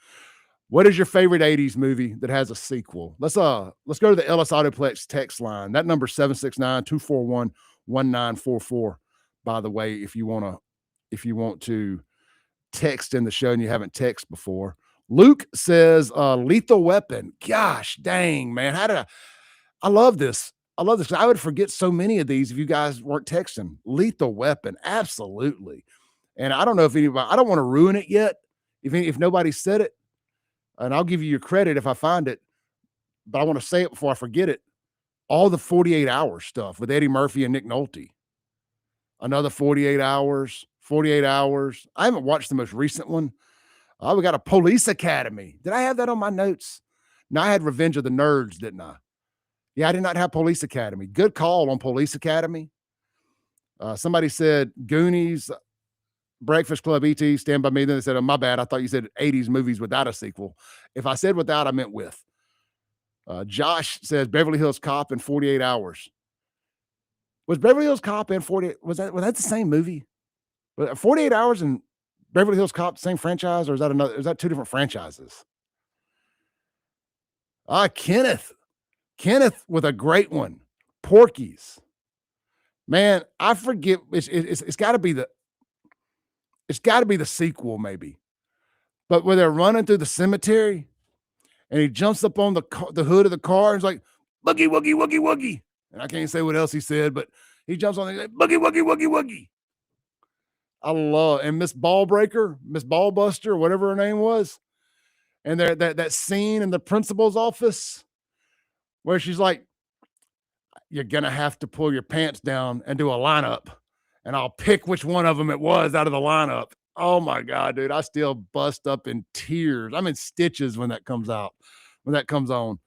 What is your favorite 80s movie that has a sequel? Let's go to the Ellis Autoplex text line. That number 769-241-1944. By the way, if you want to text in the show and you haven't texted before. Luke says Lethal Weapon. Gosh dang, man. I love this. I would forget so many of these if you guys weren't texting. Lethal Weapon. Absolutely. And I don't know if anybody, I don't want to ruin it yet. If nobody said it, and I'll give you your credit if I find it. but I want to say it before I forget it. All the 48 Hours stuff with Eddie Murphy and Nick Nolte. Another 48 Hours. I haven't watched the most recent one. Oh, we got a Police Academy. Did I have that on my notes? No, I had Revenge of the Nerds, didn't I? Yeah, I did not have Police Academy. Good call on Police Academy. Somebody said Goonies, Breakfast Club, E.T., Stand By Me. Then they said, oh, my bad. I thought you said 80s movies without a sequel. If I said without, I meant with. Josh says Beverly Hills Cop in 48 Hours. Was Beverly Hills Cop and 48? Was that the same movie? 48 Hours and Beverly Hills Cop, same franchise, or is that two different franchises? Kenneth with a great one. Porky's. Man, I forget. It's got to be the sequel, maybe. But where they're running through the cemetery, and he jumps up on the hood of the car and is like, boogie, woogie, woogie, woogie. And I can't say what else he said, but he jumps on there, like, boogie, woogie, woogie, woogie. I love, and Miss Ballbreaker, Miss Ballbuster, whatever her name was. And there that scene in the principal's office where she's like, you're going to have to pull your pants down and do a lineup. And I'll pick which one of them it was out of the lineup. Oh my God, dude. I still bust up in tears. I'm in stitches when that comes out, when that comes on.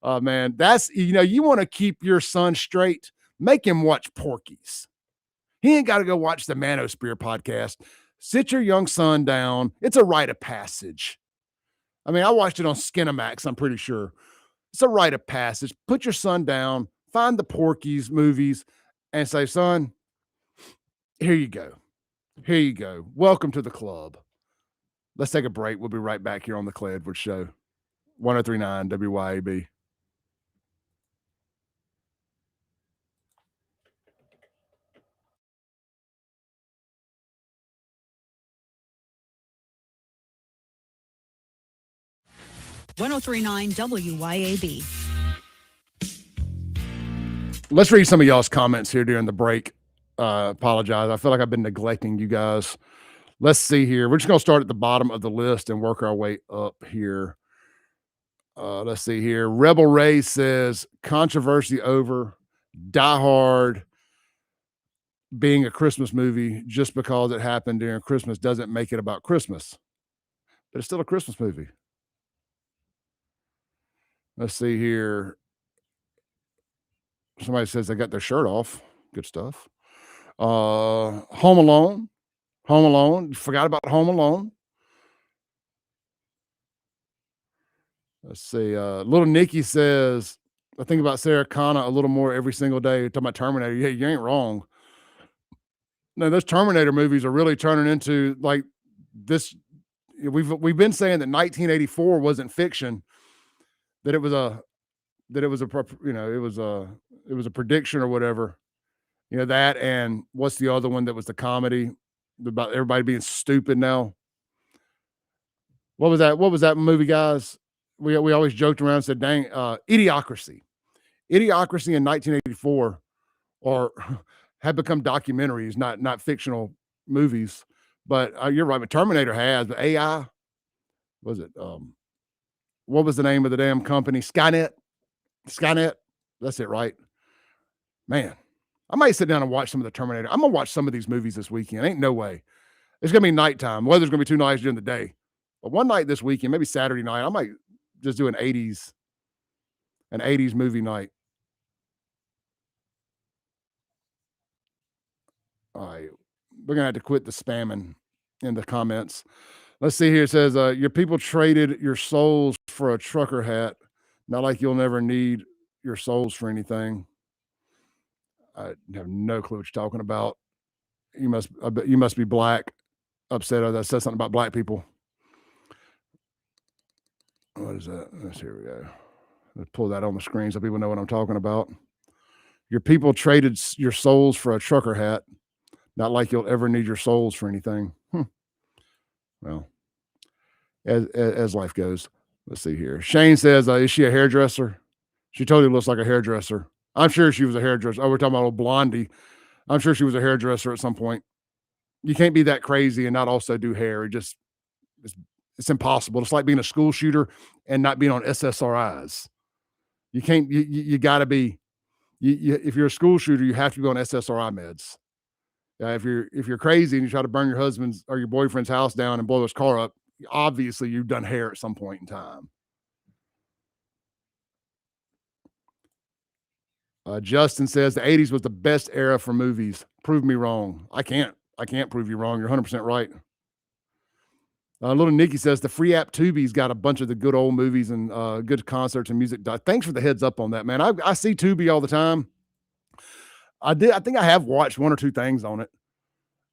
Man, that's, you want to keep your son straight, make him watch Porky's. He ain't got to go watch the Manosphere podcast. Sit your young son down. It's a rite of passage. I mean, I watched it on Skinamax, I'm pretty sure. It's a rite of passage. Put your son down, find the Porky's movies, and say, son, here you go. Here you go. Welcome to the club. Let's take a break. We'll be right back here on the Clay Edwards Show. 1039 WYAB. .1039 WYAB. Let's read some of y'all's comments here during the break. Apologize. I feel like I've been neglecting you guys. Let's see here. We're just going to start at the bottom of the list and work our way up here. Let's see here. Rebel Ray says, controversy over. Die Hard being a Christmas movie just because it happened during Christmas doesn't make it about Christmas. But it's still a Christmas movie. Let's see here. Somebody says they got their shirt off. Good stuff. Home Alone. Home Alone. Forgot about Home Alone. Let's see. Little Nikki says, I think about Sarah Connor a little more every single day. Talking about Terminator. Yeah, you ain't wrong. No, those Terminator movies are really turning into like this. We've been saying that 1984 wasn't fiction, that it was a prediction or whatever. That, and what's the other one that was the comedy about everybody being stupid now? What was that movie, guys? We always joked around and said, dang, Idiocracy. Idiocracy in 1984 had become documentaries, not fictional movies. But you're right, but Terminator has, but AI, was it? What was the name of the damn company? Skynet. That's it, right? Man, I might sit down and watch some of the Terminator. I'm going to watch some of these movies this weekend. Ain't no way. It's going to be nighttime. Weather's going to be too nice during the day. But one night this weekend, maybe Saturday night, I might just do an 80s movie night. All right. We're going to have to quit the spamming in the comments. Let's see here. It says, your people traded your souls for a trucker hat. Not like you'll never need your souls for anything. I have no clue what you're talking about. You must be black, upset or that says something about black people. What is that? Here we go. Let's pull that on the screen so people know what I'm talking about. Your people traded your souls for a trucker hat. Not like you'll ever need your souls for anything. Well, as life goes. Let's see here. Shane says, is she a hairdresser? She totally looks like a hairdresser. I'm sure she was a hairdresser. Oh, we're talking about old Blondie. I'm sure she was a hairdresser at some point. You can't be that crazy and not also do hair. It's impossible. It's like being a school shooter and not being on SSRIs. You can't, you got to be, if you're a school shooter, you have to be on SSRI meds. If you're crazy and you try to burn your husband's or your boyfriend's house down and blow his car up, obviously you've done hair at some point in time. Justin says the 80s was the best era for movies. Prove me wrong. I can't prove you wrong. You're 100% right. Little Nikki says the free app Tubi's got a bunch of the good old movies and good concerts and music. Thanks for the heads up on that, man. I see Tubi all the time. I think I have watched one or two things on it.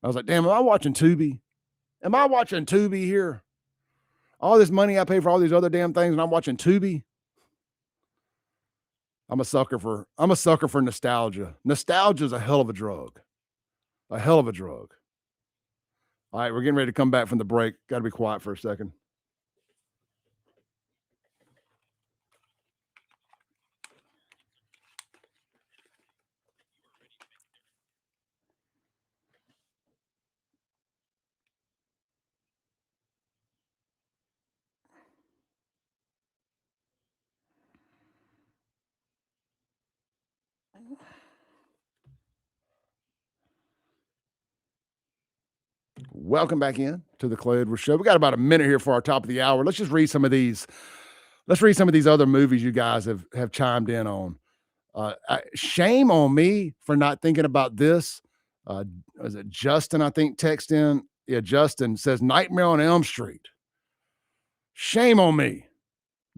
I was like, damn, am I watching Tubi? Am I watching Tubi here? All this money I pay for all these other damn things and I'm watching Tubi? I'm a sucker for nostalgia. Nostalgia is a hell of a drug. A hell of a drug. All right, we're getting ready to come back from the break. Got to be quiet for a second. Welcome back in to the Clay Edwards Show. We got about a minute here for our top of the hour. Let's just read some of these. Let's read some of these other movies you guys have chimed in on. Shame on me for not thinking about this. Is it Justin, I think, text in? Yeah, Justin says Nightmare on Elm Street. Shame on me.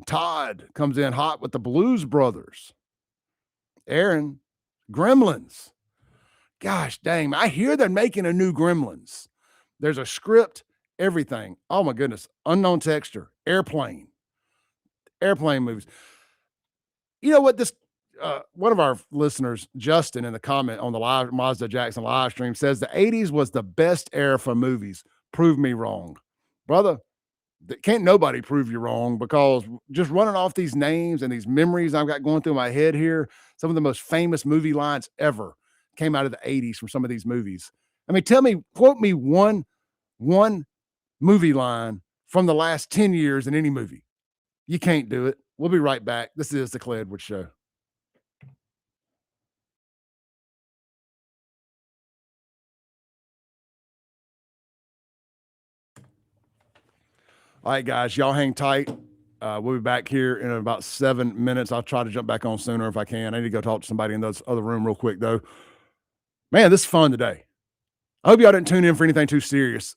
Todd comes in hot with the Blues Brothers. Aaron, Gremlins. Gosh dang, I hear they're making a new Gremlins. There's a script, everything. Oh my goodness. Unknown Texture, Airplane movies. You know what? This one of our listeners, Justin, in the comment on the live Mazda Jackson live stream says the 80s was the best era for movies. Prove me wrong. Brother, can't nobody prove you wrong, because just running off these names and these memories I've got going through my head here, some of the most famous movie lines ever came out of the 80s from some of these movies. I mean, quote me one movie line from the last 10 years in any movie. You can't do it. We'll be right back. This is the Clay Edwards Show. All right, guys, y'all hang tight. We'll be back here in about 7 minutes. I'll try to jump back on sooner if I can. I need to go talk to somebody in the other room real quick, though. Man, this is fun today. I hope y'all didn't tune in for anything too serious.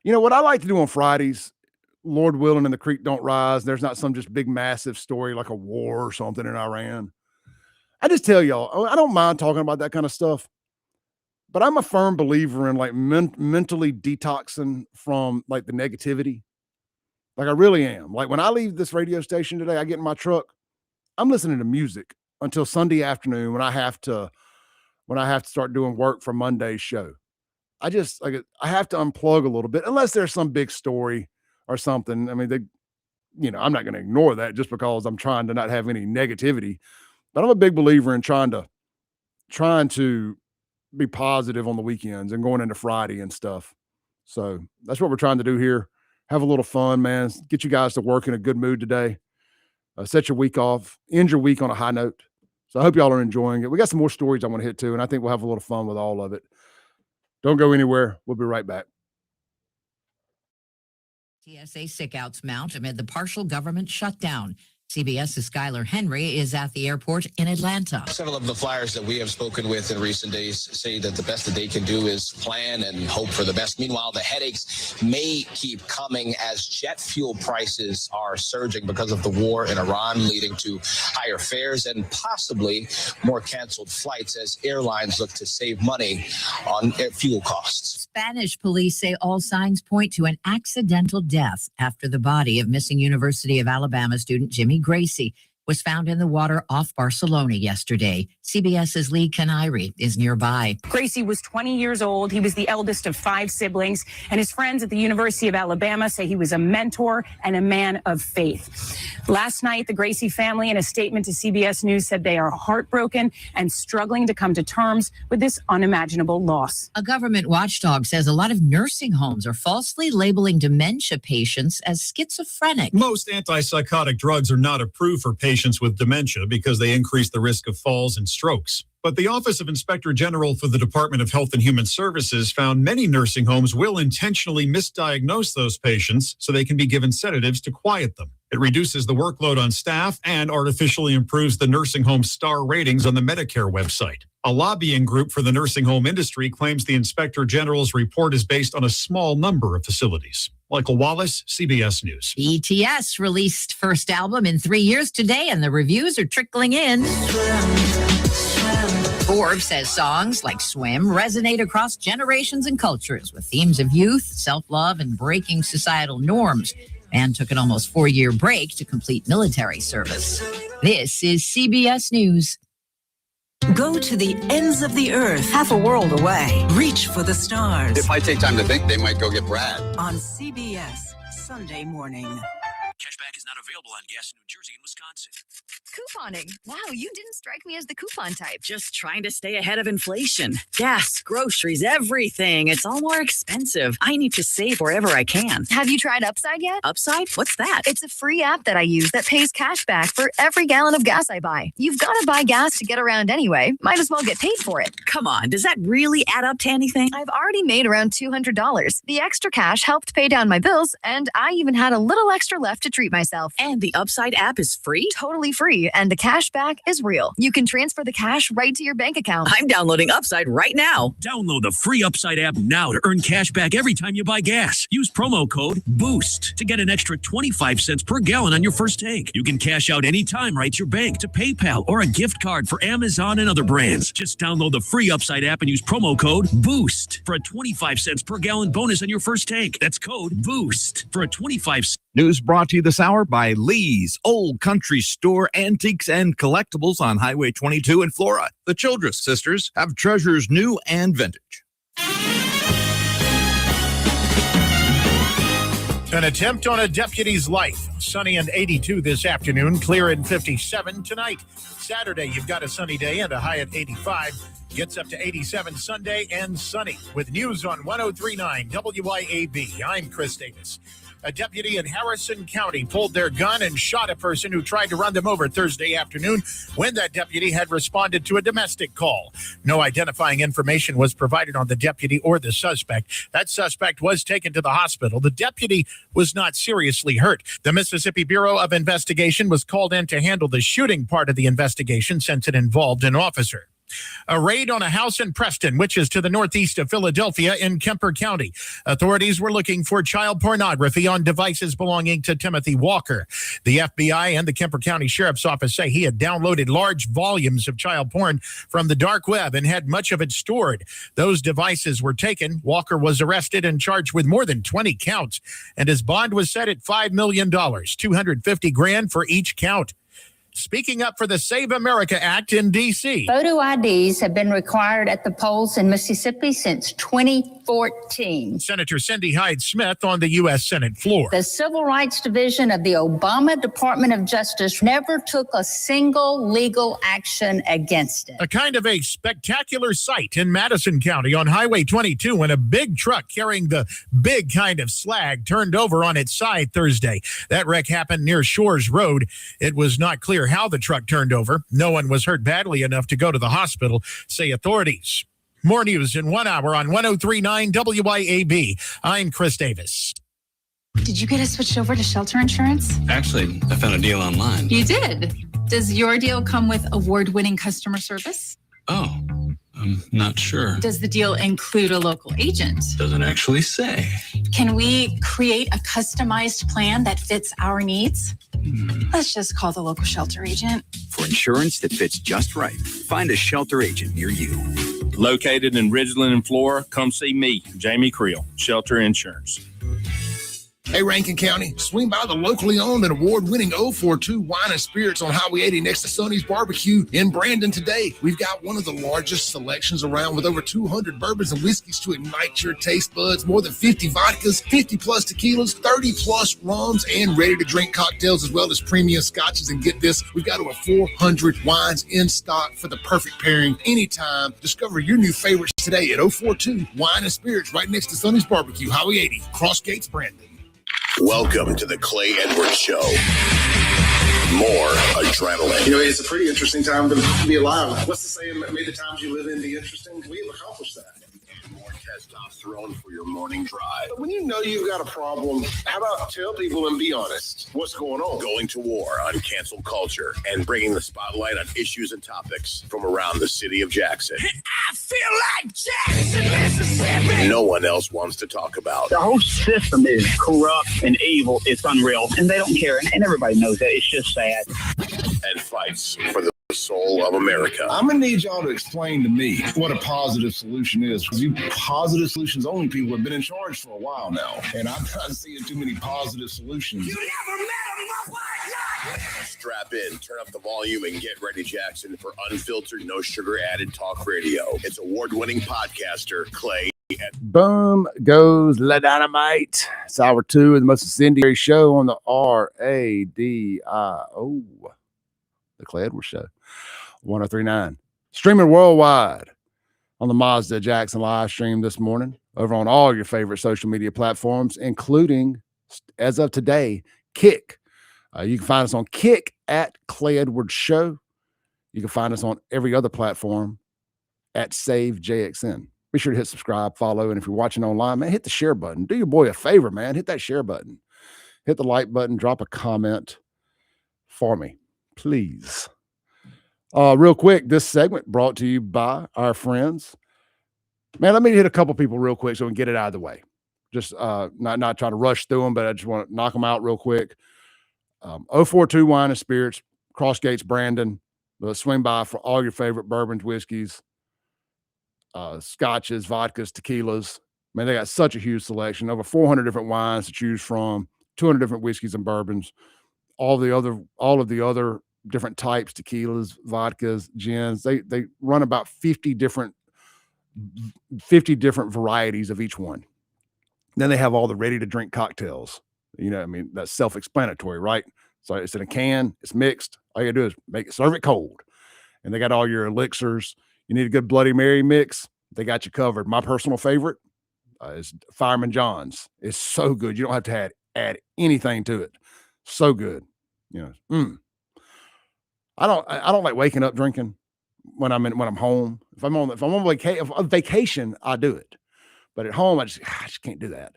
You know what I like to do on Fridays, Lord willing and the creek don't rise, there's not some just big massive story like a war or something in Iran. I just tell y'all, I don't mind talking about that kind of stuff, but I'm a firm believer in like mentally detoxing from like the negativity. Like I really am. Like when I leave this radio station today, I get in my truck, I'm listening to music until Sunday afternoon when I have to start doing work for Monday's show. I have to unplug a little bit, unless there's some big story or something. I mean, I'm not going to ignore that just because I'm trying to not have any negativity, but I'm a big believer in trying to be positive on the weekends and going into Friday and stuff. So that's what we're trying to do here. Have a little fun, man. Get you guys to work in a good mood today. Set your week off, end your week on a high note. So I hope y'all are enjoying it. We got some more stories I want to hit too, and I think we'll have a little fun with all of it. Don't go anywhere. We'll be right back. TSA sickouts mount amid the partial government shutdown. CBS's Skylar Henry is at the airport in Atlanta. Several of the flyers that we have spoken with in recent days say that the best that they can do is plan and hope for the best. Meanwhile, the headaches may keep coming as jet fuel prices are surging because of the war in Iran, leading to higher fares and possibly more canceled flights as airlines look to save money on fuel costs. Spanish police say all signs point to an accidental death after the body of missing University of Alabama student Jimmy Gracie was found in the water off Barcelona yesterday. CBS's Lee Canary is nearby. Gracie was 20 years old. He was the eldest of 5 siblings, and his friends at the University of Alabama say he was a mentor and a man of faith. Last night, the Gracie family, in a statement to CBS News, said they are heartbroken and struggling to come to terms with this unimaginable loss. A government watchdog says a lot of nursing homes are falsely labeling dementia patients as schizophrenic. Most antipsychotic drugs are not approved for patients patients with dementia because they increase the risk of falls and strokes. But the Office of Inspector General for the Department of Health and Human Services found many nursing homes will intentionally misdiagnose those patients so they can be given sedatives to quiet them. It reduces the workload on staff and artificially improves the nursing home star ratings on the Medicare website. A lobbying group for the nursing home industry claims the Inspector General's report is based on a small number of facilities. Michael Wallace, CBS News. BTS released first album in 3 years today, and the reviews are trickling in. Forbes says songs like Swim resonate across generations and cultures with themes of youth, self-love, and breaking societal norms. And took an almost 4-year break to complete military service. This is CBS News. Go to the ends of the earth, half a world away. Reach for the stars. If I take time to think, they might go get Brad. On CBS, Sunday morning. Cashback is not available on gas in New Jersey and Wisconsin. Couponing. Wow, you didn't strike me as the coupon type. Just trying to stay ahead of inflation. Gas, groceries, everything. It's all more expensive. I need to save wherever I can. Have you tried Upside yet? Upside? What's that? It's a free app that I use that pays cash back for every gallon of gas I buy. You've got to buy gas to get around anyway. Might as well get paid for it. Come on, does that really add up to anything? I've already made around $200. The extra cash helped pay down my bills, and I even had a little extra left to treat myself. And the Upside app is free? Totally free, and the cash back is real. You can transfer the cash right to your bank account. I'm downloading Upside right now. Download the free Upside app now to earn cash back every time you buy gas. Use promo code BOOST to get an extra 25 cents per gallon on your first tank. You can cash out anytime right to your bank, to PayPal, or a gift card for Amazon and other brands. Just download the free Upside app and use promo code BOOST for a 25 cents per gallon bonus on your first tank. That's code BOOST for a 25 cents. News brought to you this hour by Lee's Old Country Store, Antiques and Collectibles on Highway 22 in Flora. The Childress sisters have treasures new and vintage. An attempt on a deputy's life. Sunny and 82 this afternoon, clear and 57 tonight. Saturday, you've got a sunny day and a high at 85. Gets up to 87 Sunday and sunny. With news on 103.9 WYAB, I'm Chris Davis. A deputy in Harrison County pulled their gun and shot a person who tried to run them over Thursday afternoon when that deputy had responded to a domestic call. No identifying information was provided on the deputy or the suspect. That suspect was taken to the hospital. The deputy was not seriously hurt. The Mississippi Bureau of Investigation was called in to handle the shooting part of the investigation since it involved an officer. A raid on a house in Preston, which is to the northeast of Philadelphia in Kemper County. Authorities were looking for child pornography on devices belonging to Timothy Walker. The FBI and the Kemper County Sheriff's Office say he had downloaded large volumes of child porn from the dark web and had much of it stored. Those devices were taken. Walker was arrested and charged with more than 20 counts, and his bond was set at $5 million, $250,000 for each count. Speaking up for the Save America Act in D.C. Photo IDs have been required at the polls in Mississippi since 2014. Senator Cindy Hyde-Smith on the U.S. Senate floor. The Civil Rights Division of the Obama Department of Justice never took a single legal action against it. A kind of a spectacular sight in Madison County on Highway 22 when a big truck carrying the big kind of slag turned over on its side Thursday. That wreck happened near Shores Road. It was not clear how the truck turned over. No one was hurt badly enough to go to the hospital, say authorities. More news in 1 hour on 103.9 WYAB. I'm Chris Davis. Did you get us switched over to shelter insurance? Actually, I found a deal online. You did? Does your deal come with award-winning customer service? Oh, I'm not sure. Does the deal include a local agent? Doesn't actually say. Can we create a customized plan that fits our needs? Let's just call the local shelter agent. For insurance that fits just right, find a shelter agent near you. Located in Ridgeland and Flora, come see me, Jamie Creel, Shelter Insurance. Hey, Rankin County, swing by the locally owned and award-winning 042 Wine and Spirits on Highway 80 next to Sonny's Barbecue in Brandon today. We've got one of the largest selections around with over 200 bourbons and whiskeys to ignite your taste buds, more than 50 vodkas, 50-plus tequilas, 30-plus rums, and ready-to-drink cocktails, as well as premium scotches. And get this, we've got over 400 wines in stock for the perfect pairing anytime. Discover your new favorites today at 042 Wine and Spirits right next to Sonny's Barbecue, Highway 80, Cross Gates, Brandon. Welcome to the Clay Edwards Show. more adrenaline. You know, it's a pretty interesting time to be alive. What's the saying? May the times you live in be interesting. We've accomplished that. More testosterone for your morning drive. When you know you've got a problem, how about tell people and be honest? What's going on? Going to war on cancel culture and bringing the spotlight on issues and topics from around the city of Jackson. I feel like Jackson, Mississippi. No one else wants to talk about. The whole system is corrupt and evil. It's unreal, and they don't care, and everybody knows that. It's just sad. And fights for the soul of America. I'm going to need y'all to explain to me what a positive solution is. Because you positive solutions only people have been in charge for a while now. And I'm not seeing too many positive solutions. You never met a white like me. Strap in, turn up the volume, and get ready, Jackson, for unfiltered, no sugar added talk radio. It's award-winning podcaster Clay. Boom goes La Dynamite. It's hour 2 of the most incendiary show on the RADIO. The Clay Edwards Show. 103.9. Streaming worldwide on the Mazda Jackson live stream this morning over on all your favorite social media platforms, including, as of today, Kick. You can find us on Kick at Clay Edwards Show. You can find us on every other platform at Save JXN. Be sure to hit subscribe, follow, and if you're watching online, man, hit the share button. Do your boy a favor, man. Hit that share button. Hit the like button. Drop a comment for me, please. Real quick, this segment brought to you by our friends. Man, let me hit a couple people real quick so we can get it out of the way. Just not trying to rush through them, but I just want to knock them out real quick. 042 Wine and Spirits, Crossgates, Brandon. Swing by for all your favorite bourbons, whiskeys, scotches, vodkas, tequilas. Man, they got such a huge selection. Over 400 different wines to choose from, 200 different whiskeys and bourbons. All of the other different types, tequilas, vodkas, gins. They run about 50 different varieties of each one. Then they have all the ready to drink cocktails. You know, I mean, that's self-explanatory, right? So it's in a can, it's mixed. All you gotta do is serve it cold. And they got all your elixirs. You need a good Bloody Mary mix, they got you covered. My personal favorite is Fireman John's. It's so good. You don't have to add anything to it. So good. You know, I don't like waking up drinking when I'm home. If I'm on vacation, I do it. But at home, I just can't do that.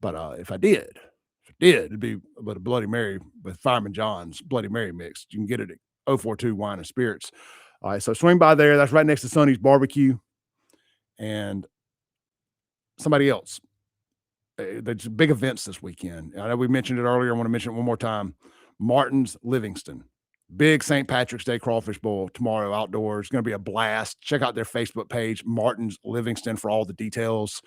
But if I did, it'd be with a Bloody Mary with Fireman John's Bloody Mary mix. You can get it at 042 Wine and Spirits. All right, so swing by there. That's right next to Sonny's Barbecue. And somebody else. There's big events this weekend. I know we mentioned it earlier. I want to mention it one more time. Martin's Livingston. Big St. Patrick's Day Crawfish Bowl tomorrow outdoors. It's going to be a blast. Check out their Facebook page, Martin's Livingston, for all the details.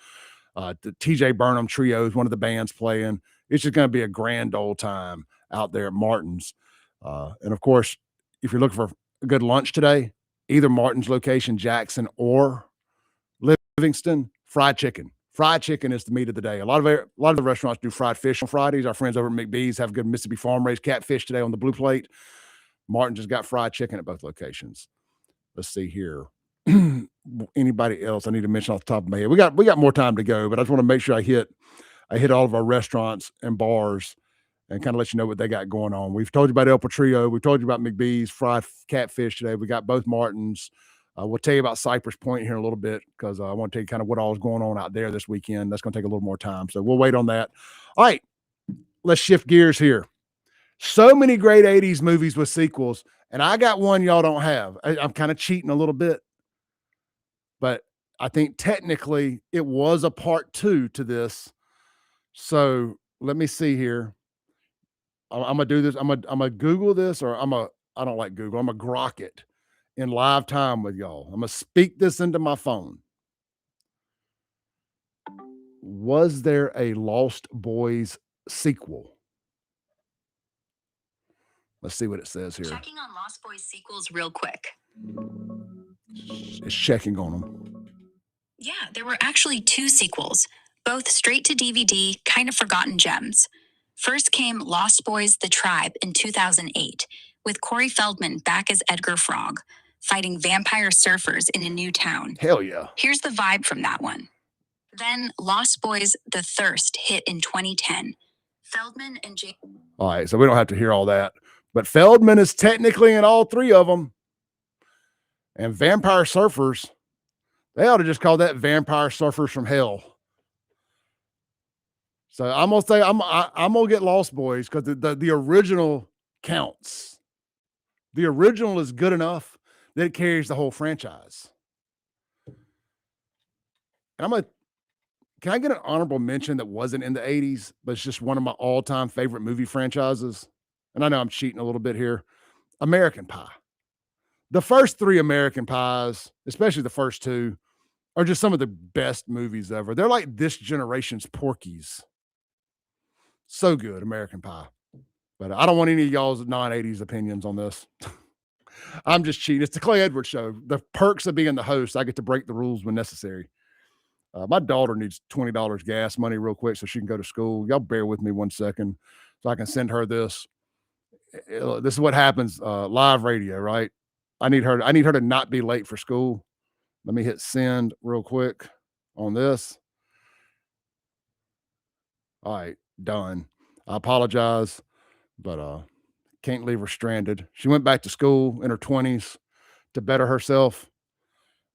The TJ Burnham Trio is one of the bands playing. It's just going to be a grand old time out there at Martin's. And, of course, if you're looking for a good lunch today, either Martin's location, Jackson, or Livingston, fried chicken. Fried chicken is the meat of the day. A lot of the restaurants do fried fish on Fridays. Our friends over at McBee's have good Mississippi farm-raised catfish today on the blue plate. Martin just got fried chicken at both locations. Let's see here. Anybody else I need to mention off the top of my head? We got more time to go, but I just want to make sure I hit all of our restaurants and bars and kind of let you know what they got going on. We've told you about El Patrio. We've told you about McBee's fried catfish today. We got both Martins. We'll tell you about Cypress Point here in a little bit because I want to tell you kind of what all is going on out there this weekend. That's going to take a little more time, so we'll wait on that. All right, let's shift gears here. So many great 80s movies with sequels, and I got one y'all don't have. I'm kind of cheating a little bit, but I think technically it was a part 2 to this. So let me see here. I'm gonna do this. I'm gonna Google this, or I don't like Google. I'm gonna grok it in live time with y'all. I'm gonna speak this into my phone. Was there a Lost Boys sequel? Let's see what it says here. Checking on Lost Boys sequels real quick. It's checking on them. Yeah, there were actually 2 sequels, both straight to DVD, kind of forgotten gems. First came Lost Boys: The Tribe in 2008, with Corey Feldman back as Edgar Frog, fighting vampire surfers in a new town. Hell yeah. Here's the vibe from that one. Then Lost Boys: The Thirst hit in 2010. Feldman and All right, so we don't have to hear all that, But Feldman is technically in all three of them. And Vampire Surfers, they ought to just call that Vampire Surfers from Hell. So I'm gonna say I'm gonna get Lost Boys because the original counts. The original is good enough that it carries the whole franchise. And can I get an honorable mention that wasn't in the 80s, but it's just one of my all-time favorite movie franchises? And I know I'm cheating a little bit here. American Pie. The first three American Pies, especially the first two, are just some of the best movies ever. They're like this generation's Porky's. So good, American Pie. But I don't want any of y'all's non-80s opinions on this. I'm just cheating. It's the Clay Edwards Show. The perks of being the host, I get to break the rules when necessary. My daughter needs $20 gas money real quick so she can go to school. Y'all bear with me 1 second so I can send her this. This is what happens, live radio, right? I need her to not be late for school. Let me hit send real quick on this. All right, done. I apologize, but can't leave her stranded. She went back to school in her 20s to better herself.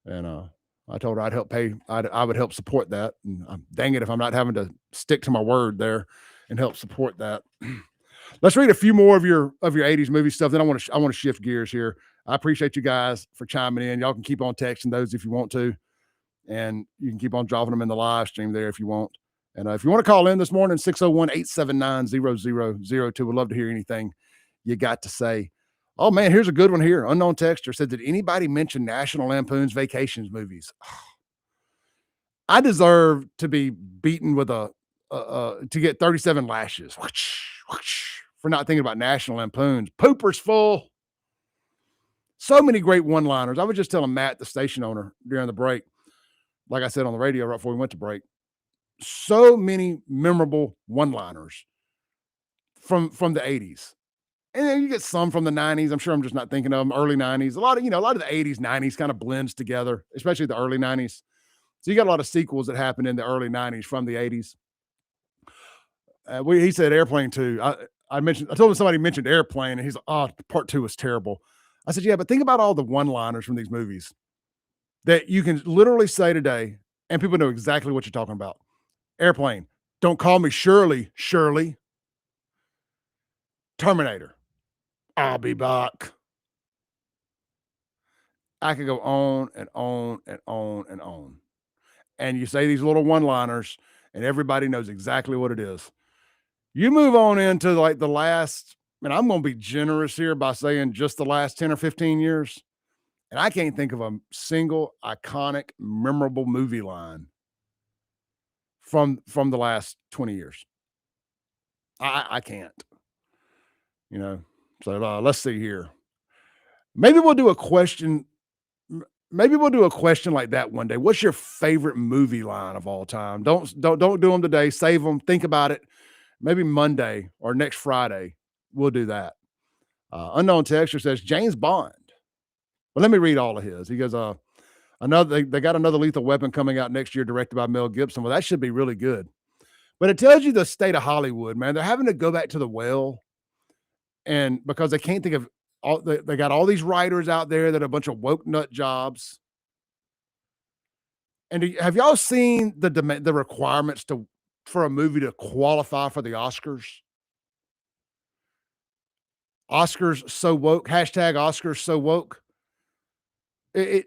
And I told her I'd help pay. I would help support that. And dang it if I'm not having to stick to my word there and help support that. Let's read a few more of your 80s movie stuff. Then I want to shift gears here. I appreciate you guys for chiming in. Y'all can keep on texting those if you want to, and you can keep on dropping them in the live stream there if you want. And if you want to call in this morning, 601-879-0002. We'd love to hear anything you got to say. Oh, man, here's a good one here. Unknown texter said, did anybody mention National Lampoon's Vacations movies? I deserve to be beaten with to get 37 lashes for not thinking about National Lampoon's. Pooper's full. So many great one-liners. I was just telling Matt, the station owner, during the break, like I said on the radio right before we went to break, so many memorable one-liners from the 80s. And then you get some from the 90s. I'm sure I'm just not thinking of them. Early 90s. A lot of the 80s, 90s kind of blends together, especially the early 90s. So you got a lot of sequels that happened in the early 90s from the 80s. He said Airplane 2. I told him somebody mentioned Airplane, and he's like, oh, part 2 was terrible. I said, yeah, but think about all the one-liners from these movies that you can literally say today, and people know exactly what you're talking about. Airplane, don't call me Shirley, Shirley. Terminator, I'll be back. I could go on and on and on and on. And you say these little one-liners, and everybody knows exactly what it is. You move on into like the last, and I'm going to be generous here by saying just the last 10 or 15 years. And I can't think of a single iconic, memorable movie line from the last 20 years. I can't, So let's see here. Maybe we'll do a question. Maybe we'll do a question like that one day. What's your favorite movie line of all time? Don't do them today. Save them. Think about it. Maybe Monday or next Friday, we'll do that. Unknown texture says James Bond. Well, let me read all of his. He goes, they got another Lethal Weapon coming out next year, directed by Mel Gibson. Well, that should be really good. But it tells you the state of Hollywood, man. They're having to go back to the well, and because they can't think of they got all these writers out there that are a bunch of woke nut jobs. And have y'all seen the requirements for a movie to qualify for the Oscars? Oscars so woke. Hashtag Oscars so woke. You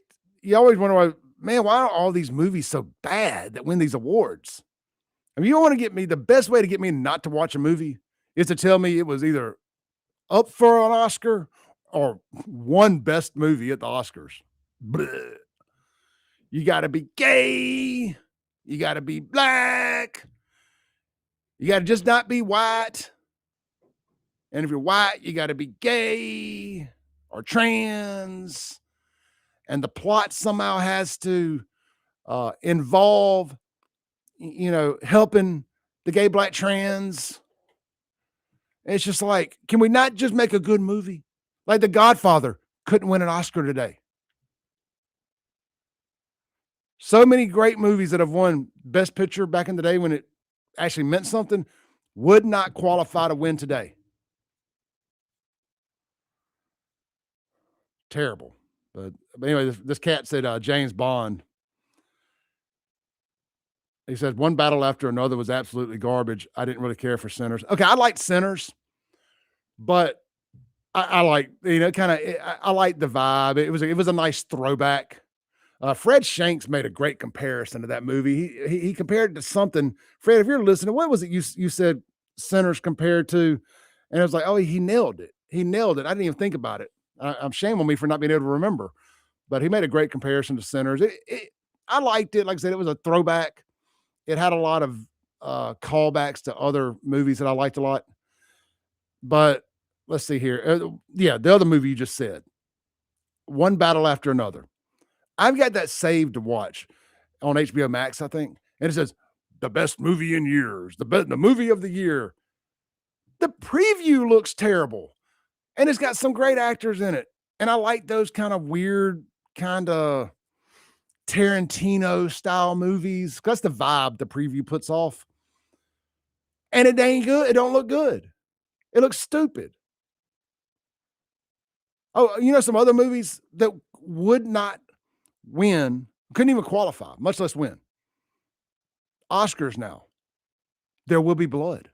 always wonder why are all these movies so bad that win these awards? I mean, you want to get me, the best way to get me not to watch a movie is to tell me it was either up for an Oscar or won best movie at the Oscars. Blech. You got to be gay. You got to be black. You got to just not be white. And if you're white, you got to be gay or trans. And the plot somehow has to involve, helping the gay, black, trans. And it's just like, can we not just make a good movie? Like The Godfather couldn't win an Oscar today. So many great movies that have won Best Picture back in the day when it actually meant something would not qualify to win today. terrible. But anyway, this cat said James Bond. He said one battle after another was absolutely garbage. I didn't really care for Sinners. Okay, I liked Sinners, but I like, I like the vibe. It was a nice throwback. Fred Shanks made a great comparison to that movie. He compared it to something. Fred, if you're listening, what was it you said Sinners compared to? And it was like, oh, he nailed it. He nailed it. I didn't even think about it. I'm shame on me for not being able to remember. But he made a great comparison to Sinners. I liked it. Like I said, it was a throwback. It had a lot of callbacks to other movies that I liked a lot. But let's see here. The other movie you just said, One Battle After Another. I've got that saved to watch on HBO Max, I think. And it says, the best movie in years, the movie of the year. The preview looks terrible. And it's got some great actors in it. And I like those kind of weird, kind of Tarantino style movies. That's the vibe the preview puts off. And it ain't good. It don't look good. It looks stupid. Oh, some other movies that would not win, couldn't even qualify, much less win. Oscars now. There Will Be Blood.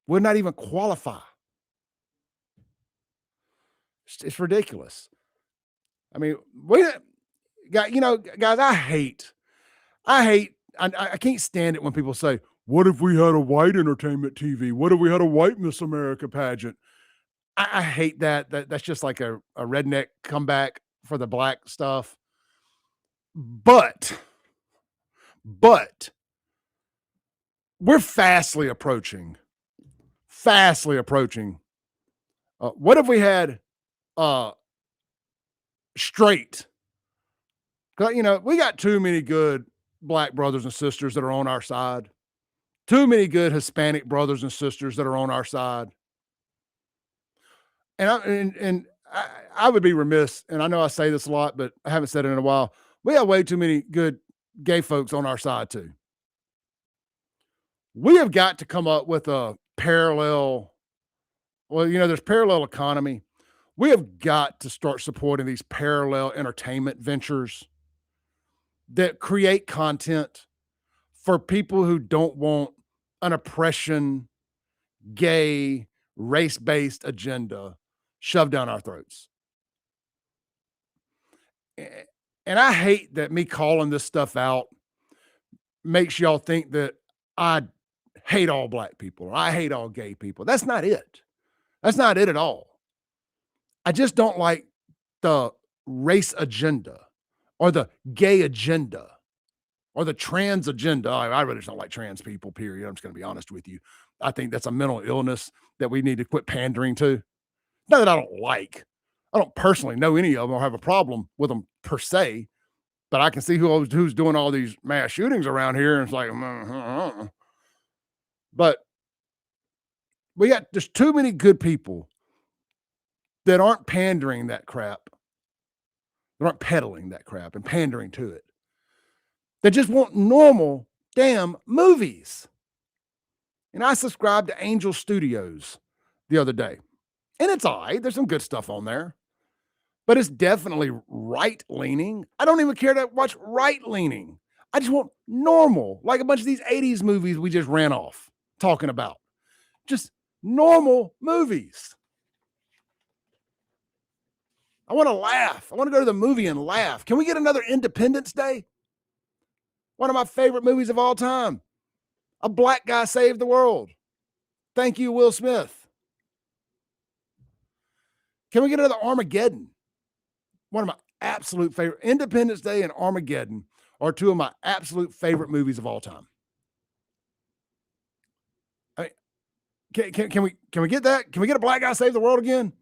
Would not even qualify. It's ridiculous. I mean, guys, I can't stand it when people say, what if we had a white entertainment TV? What if we had a white Miss America pageant? I hate that. That's just like a redneck comeback for the black stuff. But we're fastly approaching. What if we had straight? We got too many good black brothers and sisters that are on our side. Too many good Hispanic brothers and sisters that are on our side. And I would be remiss, and I know I say this a lot, but I haven't said it in a while. We have way too many good gay folks on our side too. We have got to come up with a parallel. Well, there's parallel economy. We have got to start supporting these parallel entertainment ventures that create content for people who don't want an oppression, gay, race-based agenda shoved down our throats. And I hate that me calling this stuff out makes y'all think that I hate all black people or I hate all gay people. That's not it. That's not it at all. I just don't like the race agenda or the gay agenda or the trans agenda. I really just don't like trans people, period. I'm just going to be honest with you. I think that's a mental illness that we need to quit pandering to. Not that I don't like. I don't personally know any of them or have a problem with them per se, but I can see who's doing all these mass shootings around here, and it's like, But there's too many good people that aren't pandering that crap. They aren't peddling that crap and pandering to it. They just want normal damn movies. And I subscribed to Angel Studios the other day. And it's all right. There's some good stuff on there. But it's definitely right-leaning. I don't even care to watch right-leaning. I just want normal, like a bunch of these 80s movies we just ran off talking about. Just normal movies. I want to laugh. I want to go to the movie and laugh. Can we get another Independence Day? One of my favorite movies of all time. A black guy saved the world. Thank you, Will Smith. Can we get another Armageddon? One of my absolute favorite. Independence Day and Armageddon are two of my absolute favorite movies of all time. I mean, can we get that? Can we get a black guy save the world again?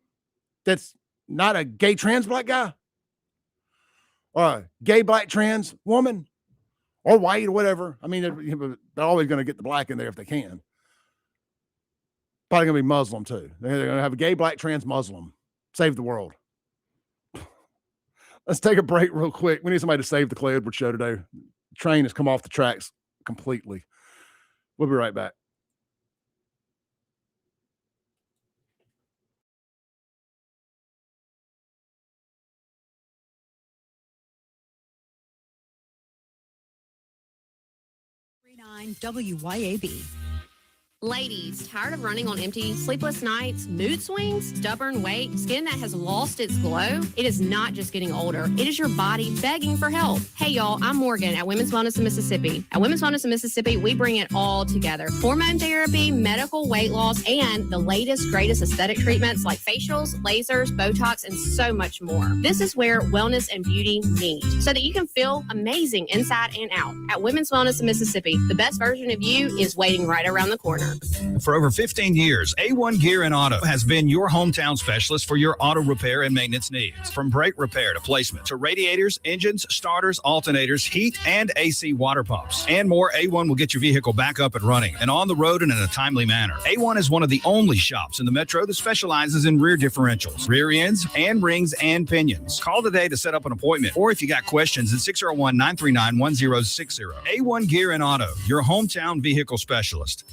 That's not a gay trans black guy, or a gay black trans woman, or white or whatever. I mean, they're always going to get the black in there if they can. Probably going to be Muslim too. They're going to have a gay black trans Muslim save the world. Let's take a break real quick. We need somebody to save the Clay Edwards show today. The train has come off the tracks completely. We'll be right back. WYAB. Ladies, tired of running on empty, sleepless nights, mood swings, stubborn weight, skin that has lost its glow? It is not just getting older. It is your body begging for help. Hey, y'all, I'm Morgan at Women's Wellness of Mississippi. At Women's Wellness of Mississippi, we bring it all together. Hormone therapy, medical weight loss, and the latest, greatest aesthetic treatments like facials, lasers, Botox, and so much more. This is where wellness and beauty meet so that you can feel amazing inside and out. At Women's Wellness of Mississippi, the best version of you is waiting right around the corner. For over 15 years, A1 Gear and Auto has been your hometown specialist for your auto repair and maintenance needs. From brake repair to placement to radiators, engines, starters, alternators, heat, and AC water pumps, and more, A1 will get your vehicle back up and running and on the road and in a timely manner. A1 is one of the only shops in the metro that specializes in rear differentials, rear ends, and rings and pinions. Call today to set up an appointment, or if you got questions, at 601-939-1060. A1 Gear and Auto, your hometown vehicle specialist.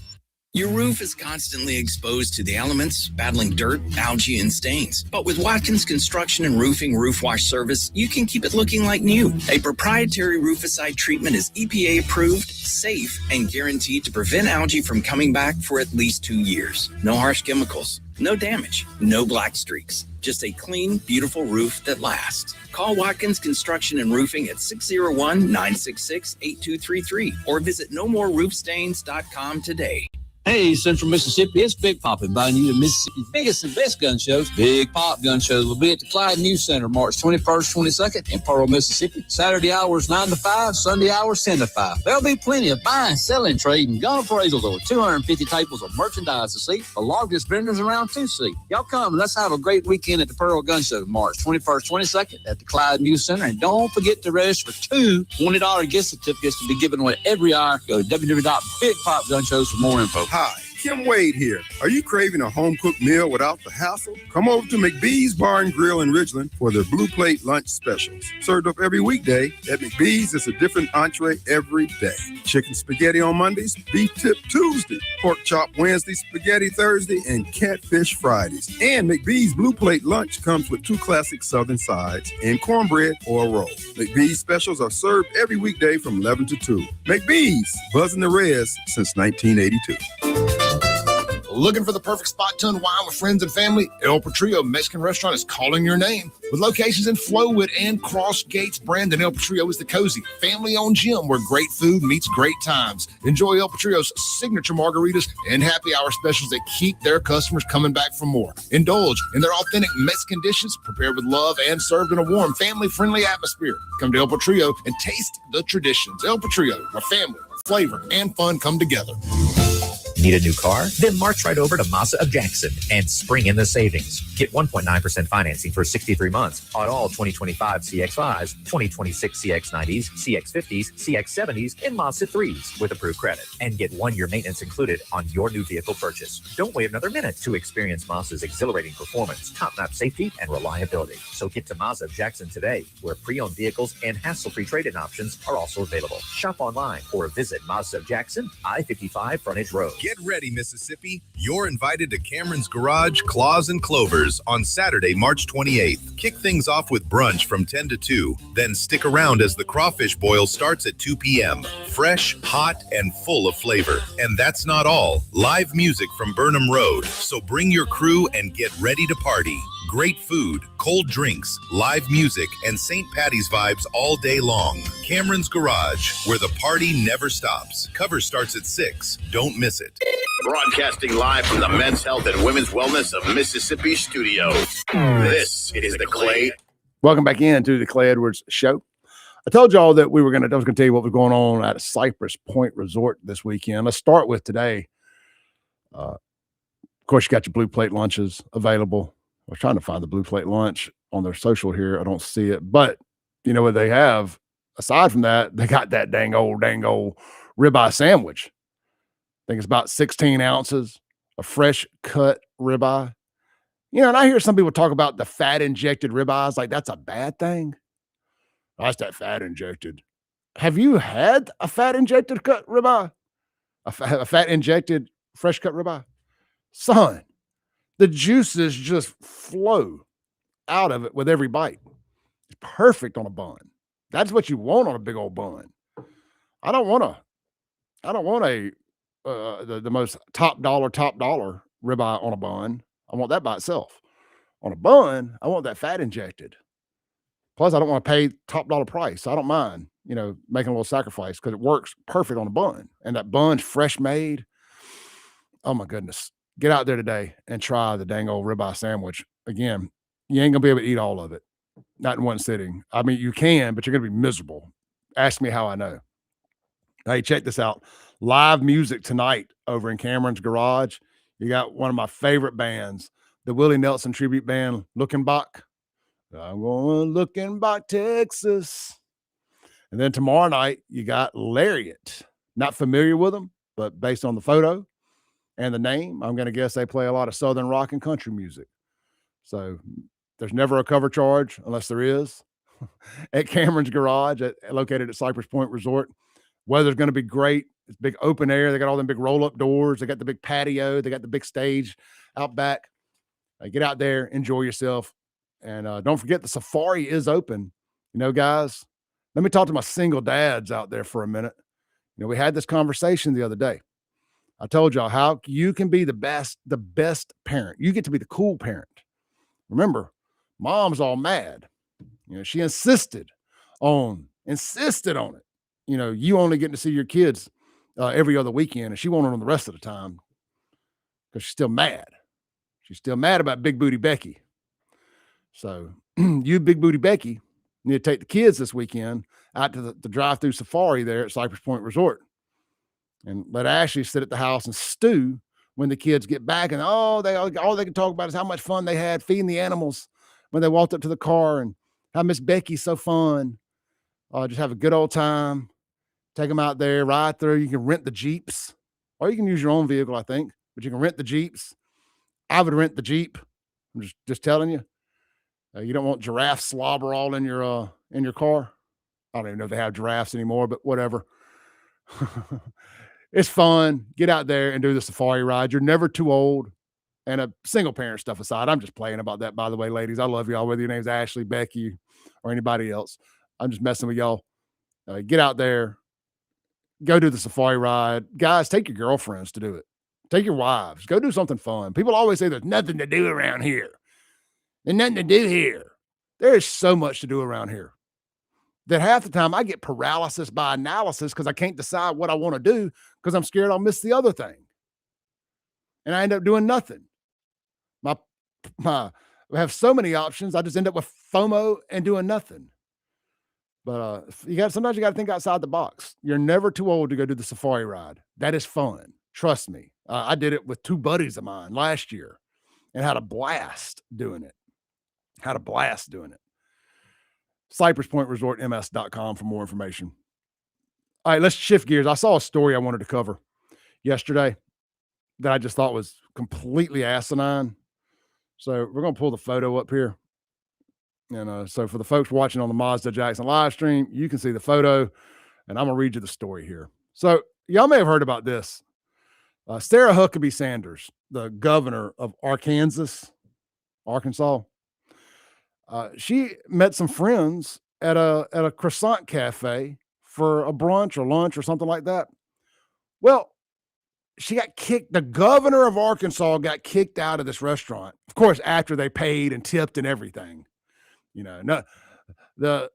Your roof is constantly exposed to the elements, battling dirt, algae, and stains. But with Watkins Construction and Roofing Roof Wash Service, you can keep it looking like new. A proprietary rooficide treatment is EPA approved, safe, and guaranteed to prevent algae from coming back for at least 2 years. No harsh chemicals, no damage, no black streaks. Just a clean, beautiful roof that lasts. Call Watkins Construction and Roofing at 601-966-8233 or visit nomoreroofstains.com today. Hey, Central Mississippi, it's Big Pop inviting you to Mississippi's biggest and best gun shows. Big Pop Gun Shows will be at the Clyde News Center March 21st, 22nd in Pearl, Mississippi. Saturday hours 9 to 5, Sunday hours 10 to 5. There'll be plenty of buying, selling, trading, gun appraisals, over 250 tables of merchandise to see. The largest vendors around to see. Y'all come and let's have a great weekend at the Pearl Gun Show March 21st, 22nd at the Clyde News Center. And don't forget to register for 2 $20 gift certificates to be given away every hour. Go to www.bigpopgunshows for more info. Hi, Kim Wade here. Are you craving a home-cooked meal without the hassle? Come over to McBee's Bar and Grill in Ridgeland for their Blue Plate lunch specials. Served up every weekday, at McBee's it's a different entree every day. Chicken spaghetti on Mondays, beef tip Tuesday, pork chop Wednesday, spaghetti Thursday, and catfish Fridays. And McBee's Blue Plate lunch comes with 2 classic southern sides and cornbread or a roll. McBee's specials are served every weekday from 11 to 2. McBee's, buzzing the res since 1982. Looking for the perfect spot to unwind with friends and family? El Patrio Mexican Restaurant is calling your name. With locations in Flowood and Cross Gates, Brandon, El Patrio is the cozy, family-owned gym where great food meets great times. Enjoy El Patrio's signature margaritas and happy hour specials that keep their customers coming back for more. Indulge in their authentic Mexican dishes prepared with love and served in a warm, family-friendly atmosphere. Come to El Patrio and taste the traditions. El Patrio, where family, flavor, and fun come together. Need a new car? Then march right over to Mazda of Jackson and spring in the savings. Get 1.9% financing for 63 months on all 2025 CX-5s, 2026 CX-90s, CX-50s, CX-70s, and Mazda 3s with approved credit. And get 1 year maintenance included on your new vehicle purchase. Don't wait another minute to experience Mazda's exhilarating performance, top-notch safety, and reliability. So get to Mazda of Jackson today, where pre-owned vehicles and hassle-free trade-in options are also available. Shop online or visit Mazda of Jackson, I-55 Frontage Road. Get ready, Mississippi. You're invited to Cameron's Garage, Claws and Clovers on Saturday, March 28th. Kick things off with brunch from 10 to 2. Then stick around as the crawfish boil starts at 2 p.m. Fresh, hot, and full of flavor. And that's not all. Live music from Burnham Road. So bring your crew and get ready to party. Great food, cold drinks, live music, and St. Patty's vibes all day long. Cameron's Garage, where the party never stops. Cover starts at 6. Don't miss it. Broadcasting live from the Men's Health and Women's Wellness of Mississippi studios. This is the Clay. Welcome back into the Clay Edwards Show. I told y'all that I was going to tell you what was going on at Cypress Point Resort this weekend. Let's start with today. Of course, you got your Blue Plate lunches available. I was trying to find the Blue Plate lunch on their social here. I don't see it, but you know what they have? Aside from that, they got that dang old ribeye sandwich. I think it's about 16 ounces of fresh cut ribeye. You know, and I hear some people talk about the fat injected ribeyes like that's a bad thing. That's that fat injected. Have you had a fat injected cut ribeye? A fat injected fresh cut ribeye? Son, the juices just flow out of it with every bite. It's perfect on a bun. That's what you want on a big old bun. I don't want I don't want the most top dollar ribeye on a bun. I want that by itself. On a bun, I want that fat injected. Plus, I don't want to pay top dollar price. So I don't mind, making a little sacrifice because it works perfect on a bun. And that bun's fresh made. Oh my goodness. Get out there today and try the dang old ribeye sandwich. Again, you ain't gonna be able to eat all of it. Not in one sitting. I mean, you can, but you're gonna be miserable. Ask me how I know. Hey, check this out. Live music tonight over in Cameron's Garage. You got one of my favorite bands, the Willie Nelson tribute band, Looking Back. I'm going Looking Back, Texas. And then tomorrow night, you got Lariat. Not familiar with them, but based on the photo and the name, I'm going to guess they play a lot of Southern rock and country music. So there's never a cover charge unless there is at Cameron's Garage, located at Cypress Point Resort. Weather's going to be great. It's big open air. They got all them big roll-up doors. They got the big patio. They got the big stage out back. Get out there, enjoy yourself. And don't forget the safari is open. Guys, let me talk to my single dads out there for a minute. We had this conversation the other day. I told y'all how you can be the best parent. You get to be the cool parent. Remember, mom's all mad. She insisted on it. You only getting to see your kids every other weekend, and she wanted them the rest of the time because she's still mad. She's still mad about Big Booty Becky. So you, Big Booty Becky, need to take the kids this weekend out to the drive-through safari there at Cypress Point Resort and let Ashley sit at the house and stew when the kids get back. And all they can talk about is how much fun they had feeding the animals when they walked up to the car and how Miss Becky's so fun. Just have a good old time. Take them out there, ride through. You can rent the Jeeps, or you can use your own vehicle, I think, but you can rent the Jeeps. I would rent the Jeep. I'm just telling you. You don't want giraffe slobber all in your car. I don't even know if they have giraffes anymore, but whatever. It's fun. Get out there and do the safari ride. You're never too old. And a single parent stuff aside, I'm just playing about that, by the way, ladies. I love y'all, whether your name's Ashley, Becky, or anybody else. I'm just messing with y'all. Get out there. Go do the safari ride. Guys, take your girlfriends to do it. Take your wives. Go do something fun. People always say there's nothing to do around here. There's nothing to do here. There is so much to do around here that half the time I get paralysis by analysis because I can't decide what I want to do because I'm scared I'll miss the other thing. And I end up doing nothing. I have so many options. I just end up with FOMO and doing nothing. But sometimes you got to think outside the box. You're never too old to go do the safari ride. That is fun. Trust me. I did it with two buddies of mine last year and had a blast doing it. CypressPointResortMS.com for more information. All right, let's shift gears. I saw a story I wanted to cover yesterday that I just thought was completely asinine. So we're going to pull the photo up here. And so for the folks watching on the Mazda Jackson live stream, you can see the photo, and I'm going to read you the story here. So y'all may have heard about this. Sarah Huckabee Sanders, the governor of Arkansas, she met some friends at a croissant cafe for a brunch or lunch or something like that. Well, she got kicked. The governor of Arkansas got kicked out of this restaurant, of course, after they paid and tipped and everything. No, the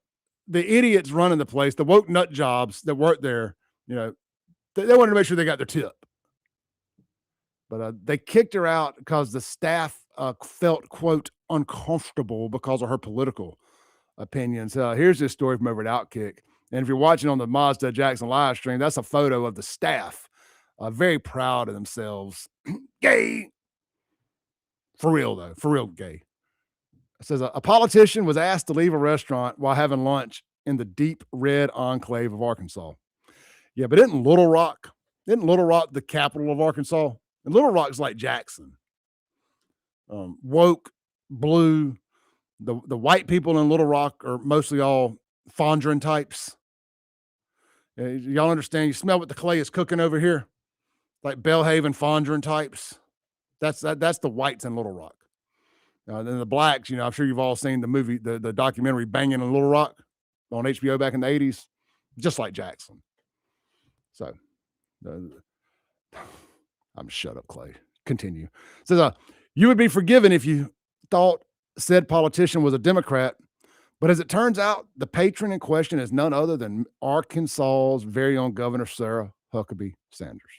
idiots running the place, the woke nut jobs that worked there, they wanted to make sure they got their tip. But they kicked her out because the staff felt, quote, uncomfortable because of her political opinions. Here's this story from over at Outkick. And if you're watching on the Mazda Jackson live stream, that's a photo of the staff. Very proud of themselves. Gay. For real, though. For real gay. It says a politician was asked to leave a restaurant while having lunch in the deep red enclave of Arkansas. Yeah, but isn't Little Rock the capital of Arkansas? And Little Rock's like Jackson. Woke, blue. The white people in Little Rock are mostly all Fondren types. Y'all understand? You smell what the clay is cooking over here? Like Bellhaven Fondren types. That's the whites in Little Rock. Then the blacks, I'm sure you've all seen the movie, the documentary Banging in Little Rock on HBO back in the 80s, just like Jackson. So I'm shut up, Clay. Continue. Says, you would be forgiven if you thought said politician was a Democrat, but as it turns out, the patron in question is none other than Arkansas's very own Governor Sarah Huckabee Sanders.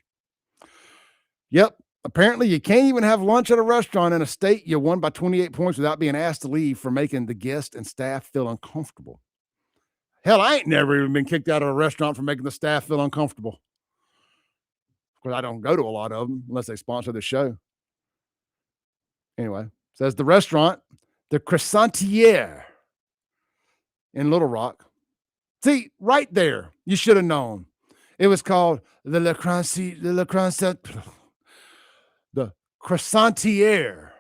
Yep. Apparently, you can't even have lunch at a restaurant in a state you won by 28 points without being asked to leave for making the guests and staff feel uncomfortable. Hell, I ain't never even been kicked out of a restaurant for making the staff feel uncomfortable. Of course, I don't go to a lot of them unless they sponsor the show. Anyway, says the restaurant, the Croissantiere in Little Rock. See, right there, you should have known. It was called the Croissantiere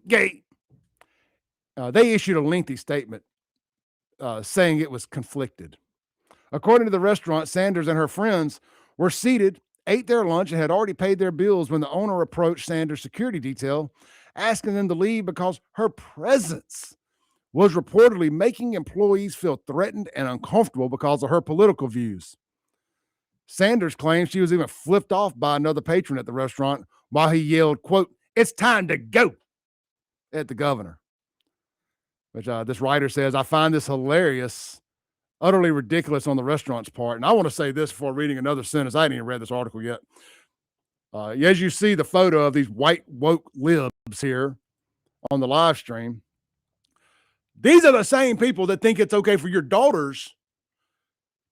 Gate. They issued a lengthy statement saying it was conflicted. According to the restaurant, Sanders and her friends were seated, ate their lunch, and had already paid their bills when the owner approached Sanders' security detail, asking them to leave because her presence was reportedly making employees feel threatened and uncomfortable because of her political views. Sanders claims she was even flipped off by another patron at the restaurant while he yelled, quote, "It's time to go," at the governor. Which this writer says, I find this hilarious, utterly ridiculous on the restaurant's part. And I want to say this before reading another sentence. I hadn't even read this article yet. As you see the photo of these white woke libs here on the live stream, these are the same people that think it's okay for your daughters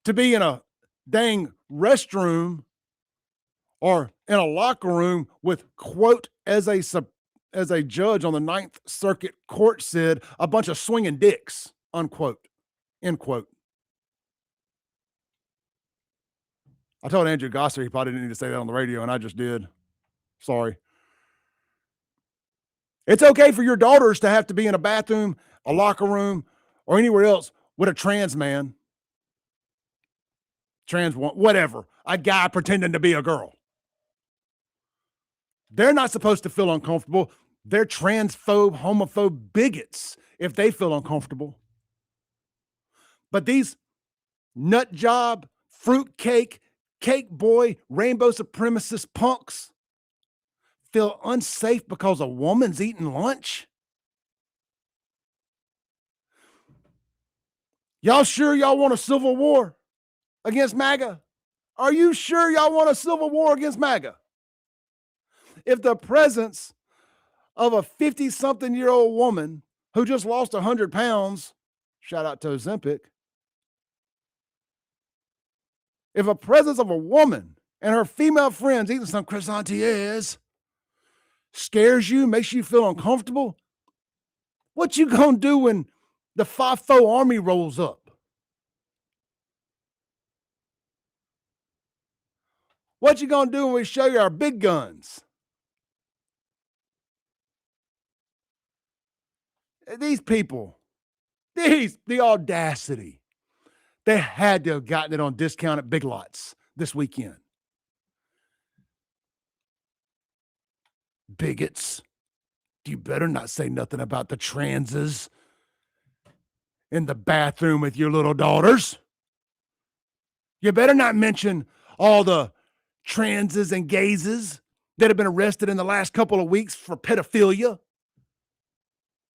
to be in a dang restroom or in a locker room with, quote, as a judge on the Ninth Circuit Court said, a bunch of swinging dicks, unquote, end quote. I told Andrew Gosser he probably didn't need to say that on the radio, and I just did. Sorry. It's okay for your daughters to have to be in a bathroom, a locker room, or anywhere else with a trans man. Whatever. A guy pretending to be a girl. They're not supposed to feel uncomfortable. They're transphobe, homophobe bigots if they feel uncomfortable. But these nut job, fruitcake, cake boy, rainbow supremacist punks feel unsafe because a woman's eating lunch? Y'all sure y'all want a civil war against MAGA? Are you sure y'all want a civil war against MAGA? If the presence of a 50-something-year-old woman who just lost 100 pounds, shout out to Ozempic, if a presence of a woman and her female friends eating some croissantieres scares you, makes you feel uncomfortable, what you gonna do when the FAFO army rolls up? What you gonna do when we show you our big guns? These people, the audacity. They had to have gotten it on discount at Big Lots this weekend. Bigots. You better not say nothing about the transes in the bathroom with your little daughters. You better not mention all the transes and gayses that have been arrested in the last couple of weeks for pedophilia.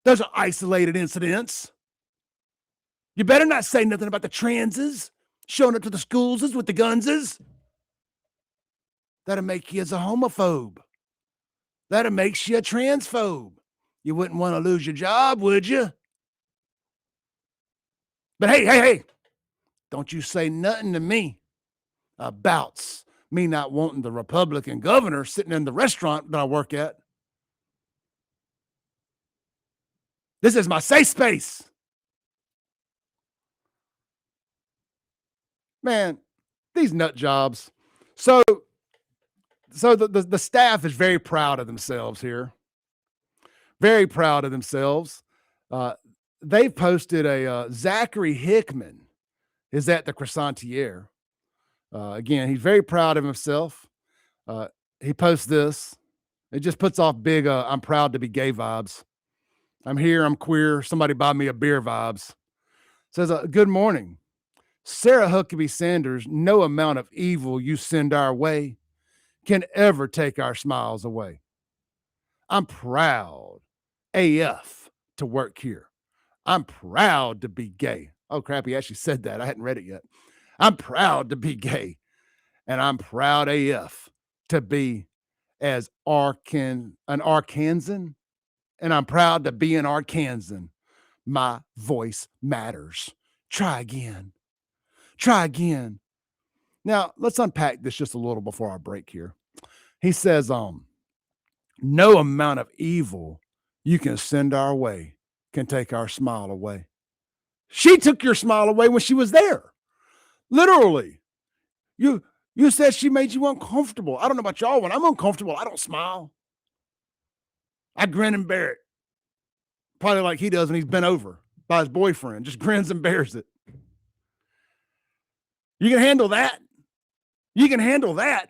Those are isolated incidents. You better not say nothing about the transes showing up to the schools with the gunses. That'll make you as a homophobe. That'll make you a transphobe. You wouldn't want to lose your job, would you? But hey, don't you say nothing to me about me not wanting the Republican governor sitting in the restaurant that I work at. This is my safe space. Man, these nut jobs. So the staff is very proud of themselves here. Very proud of themselves. They posted a Zachary Hickman is at the Croissantiere. Again, he's very proud of himself. He posts this. It just puts off big, I'm proud to be gay vibes. I'm here, I'm queer, somebody buy me a beer vibes. Says, good morning. Sarah Huckabee Sanders, no amount of evil you send our way can ever take our smiles away. I'm proud AF to work here. I'm proud to be gay. Oh, crap, he actually said that. I hadn't read it yet. I'm proud to be gay, and I'm proud AF to be an Arkansan, and I'm proud to be an Arkansan. My voice matters. Try again. Try again. Now, let's unpack this just a little before our break here. He says, no amount of evil you can send our way can take our smile away. She took your smile away when she was there. Literally. You said she made you uncomfortable. I don't know about y'all. When I'm uncomfortable, I don't smile. I grin and bear it. Probably like he does when he's bent over by his boyfriend. Just grins and bears it. You can handle that. You can handle that.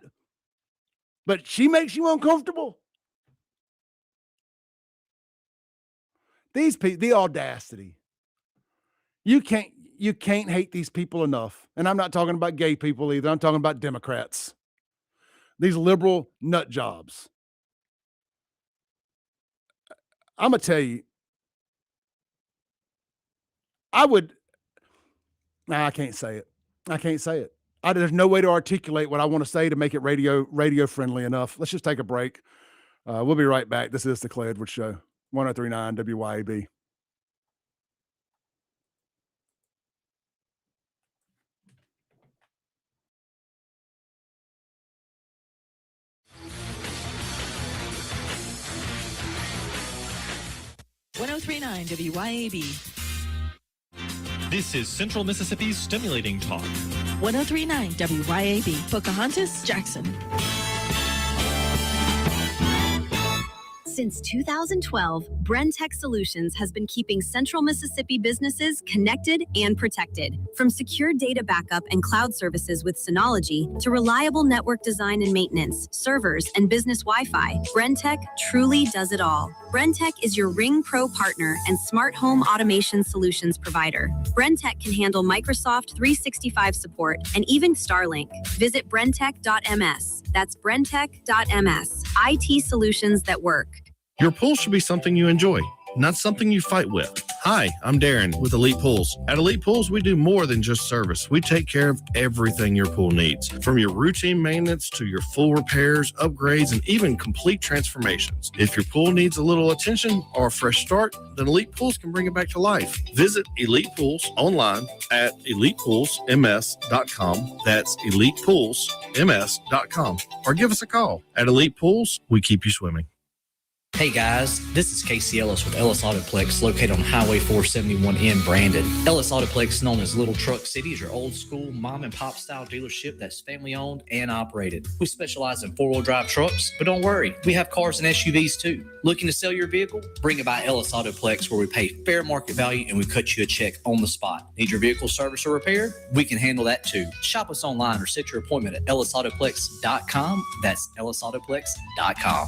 But she makes you uncomfortable. These people, the audacity. You can't hate these people enough. And I'm not talking about gay people either. I'm talking about Democrats. These liberal nut jobs. I'm going to tell you, I can't say it. I can't say it. There's no way to articulate what I want to say to make it radio friendly enough. Let's just take a break. We'll be right back. This is the Clay Edwards Show, 103.9 WYAB. WYAB. This is Central Mississippi's Stimulating Talk. 103.9 WYAB. Pocahontas, Jackson. Since 2012, Brentech Solutions has been keeping Central Mississippi businesses connected and protected. From secure data backup and cloud services with Synology to reliable network design and maintenance, servers, and business Wi-Fi, Brentech truly does it all. Brentech is your Ring Pro partner and smart home automation solutions provider. Brentech can handle Microsoft 365 support and even Starlink. Visit brentech.ms. That's brentech.ms. IT solutions that work. Your pool should be something you enjoy, not something you fight with. Hi, I'm Darren with Elite Pools. At Elite Pools, we do more than just service. We take care of everything your pool needs, from your routine maintenance to your full repairs, upgrades, and even complete transformations. If your pool needs a little attention or a fresh start, then Elite Pools can bring it back to life. Visit Elite Pools online at elitepoolsms.com. That's elitepoolsms.com. Or give us a call. At Elite Pools, we keep you swimming. Hey guys, this is Casey Ellis with Ellis Autoplex, located on Highway 471 in Brandon. Ellis Autoplex, known as Little Truck City, is your old school mom and pop style dealership that's family owned and operated. We specialize in 4-wheel drive trucks, but don't worry, we have cars and SUVs too. Looking to sell your vehicle? Bring it by Ellis Autoplex, where we pay fair market value and we cut you a check on the spot. Need your vehicle service or repaired? We can handle that too. Shop us online or set your appointment at ellisautoplex.com. That's ellisautoplex.com.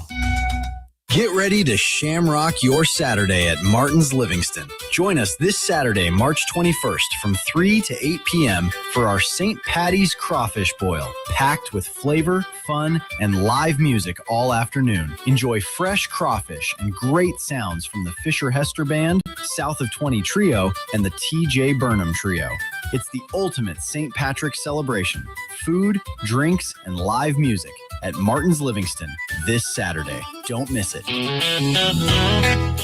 Get ready to shamrock your Saturday at Martin's Livingston. Join us this Saturday, March 21st from 3 to 8 p.m. for our St. Patty's Crawfish Boil, packed with flavor, fun, and live music all afternoon. Enjoy fresh crawfish and great sounds from the Fisher Hester Band, South of 20 Trio, and the T.J. Burnham Trio. It's the ultimate St. Patrick's celebration. Food, drinks, and live music at Martin's Livingston this Saturday. Don't miss it.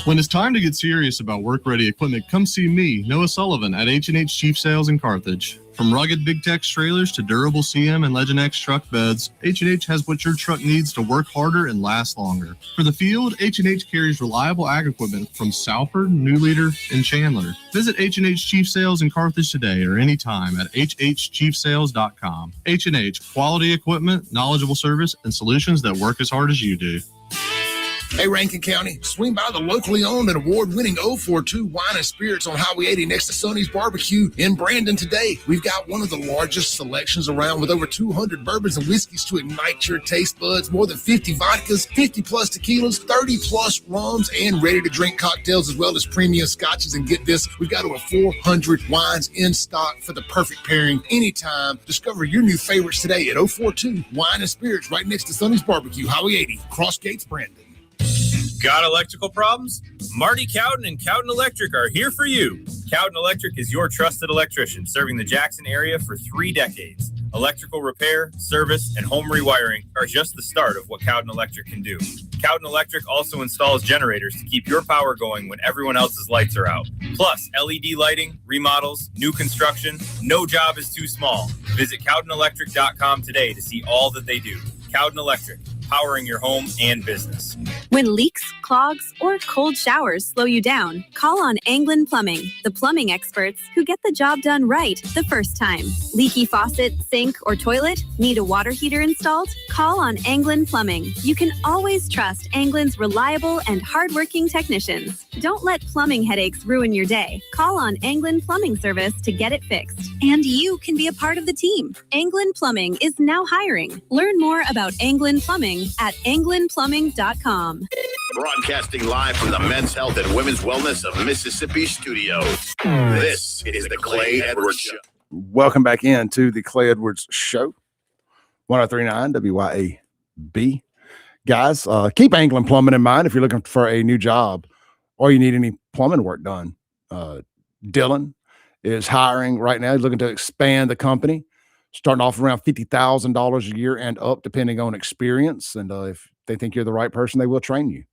When it's time to get serious about work-ready equipment, come see me, Noah Sullivan, at H&H Chief Sales in Carthage. From rugged Big Tex trailers to durable CM and Legend X truck beds, H&H has what your truck needs to work harder and last longer. For the field, H&H carries reliable ag equipment from Salford, New Leader, and Chandler. Visit H&H Chief Sales in Carthage today or anytime at hhchiefsales.com. H&H, quality equipment, knowledgeable service, and solutions that work as hard as you do. Hey, Rankin County, swing by the locally owned and award-winning 042 Wine and Spirits on Highway 80 next to Sonny's Barbecue in Brandon today. We've got one of the largest selections around with over 200 bourbons and whiskeys to ignite your taste buds, more than 50 vodkas, 50-plus tequilas, 30-plus rums, and ready-to-drink cocktails, as well as premium scotches. And get this, we've got over 400 wines in stock for the perfect pairing anytime. Discover your new favorites today at 042 Wine and Spirits right next to Sonny's Barbecue, Highway 80, Cross Gates, Brandon. Got electrical problems? Marty Cowden and Cowden Electric are here for you. Cowden Electric is your trusted electrician serving the Jackson area for 3 decades. Electrical repair, service, and home rewiring are just the start of what Cowden Electric can do. Cowden Electric also installs generators to keep your power going when everyone else's lights are out. Plus, LED lighting, remodels, new construction, no job is too small. Visit CowdenElectric.com today to see all that they do. Cowden Electric, powering your home and business. When leaks, clogs, or cold showers slow you down, call on Anglin Plumbing, the plumbing experts who get the job done right the first time. Leaky faucet, sink, or toilet? Need a water heater installed? Call on Anglin Plumbing. You can always trust Anglin's reliable and hardworking technicians. Don't let plumbing headaches ruin your day. Call on Anglin Plumbing Service to get it fixed. And you can be a part of the team. Anglin Plumbing is now hiring. Learn more about Anglin Plumbing at anglinplumbing.com. Broadcasting live from the Men's Health and Women's Wellness of Mississippi studios. This is the Clay Edwards Show. Welcome back into the Clay Edwards Show. 103.9 WYAB. Guys, keep Anglin Plumbing in mind if you're looking for a new job or you need any plumbing work done. Dylan is hiring right now. He's looking to expand the company, starting off around $50,000 a year and up, depending on experience. And if they think you're the right person, they will train you.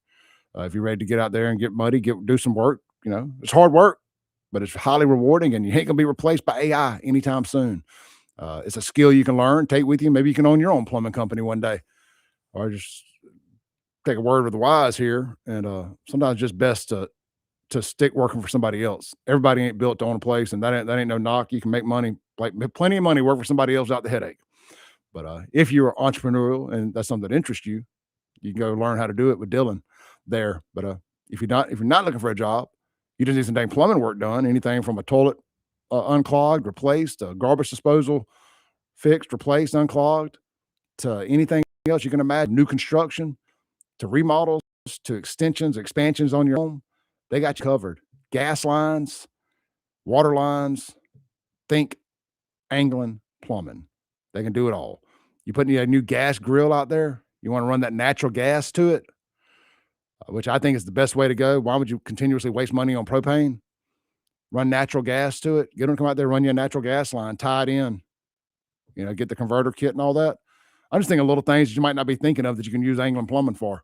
If you're ready to get out there and get muddy, do some work, it's hard work, but it's highly rewarding, and you ain't going to be replaced by AI anytime soon. It's a skill you can learn, take with you. Maybe you can own your own plumbing company one day, or just take a word with the wise here. And sometimes it's just best to stick working for somebody else. Everybody ain't built to own a place, and that ain't no knock. You can make money, like plenty of money, work for somebody else without the headache. But if you're entrepreneurial and that's something that interests you, you can go learn how to do it with Dylan there. But if you're not looking for a job, you just need some dang plumbing work done. Anything from a toilet unclogged, replaced, garbage disposal fixed, replaced, unclogged, to anything else you can imagine, new construction, to remodels, to extensions, expansions on your home, they got you covered. Gas lines, water lines, think Anglin Plumbing. They can do it all. You put a new gas grill out there, you want to run that natural gas to it, which I think is the best way to go. Why would you continuously waste money on propane? Run natural gas to it. Get them to come out there, run you a natural gas line, tie it in, get the converter kit and all that. I'm just thinking of little things that you might not be thinking of that you can use Anglin Plumbing for.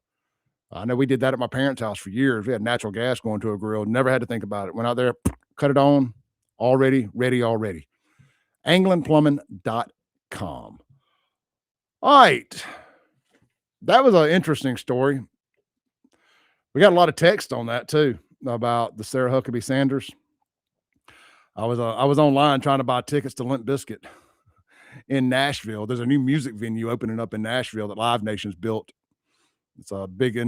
I know we did that at my parents' house for years. We had natural gas going to a grill. Never had to think about it. Went out there, cut it on, ready already. AnglinPlumbing.com. All right. That was an interesting story. We got a lot of text on that too about the Sarah Huckabee Sanders. I was online trying to buy tickets to Limp Bizkit in Nashville. There's a new music venue opening up in Nashville that Live Nation's built. It's a big,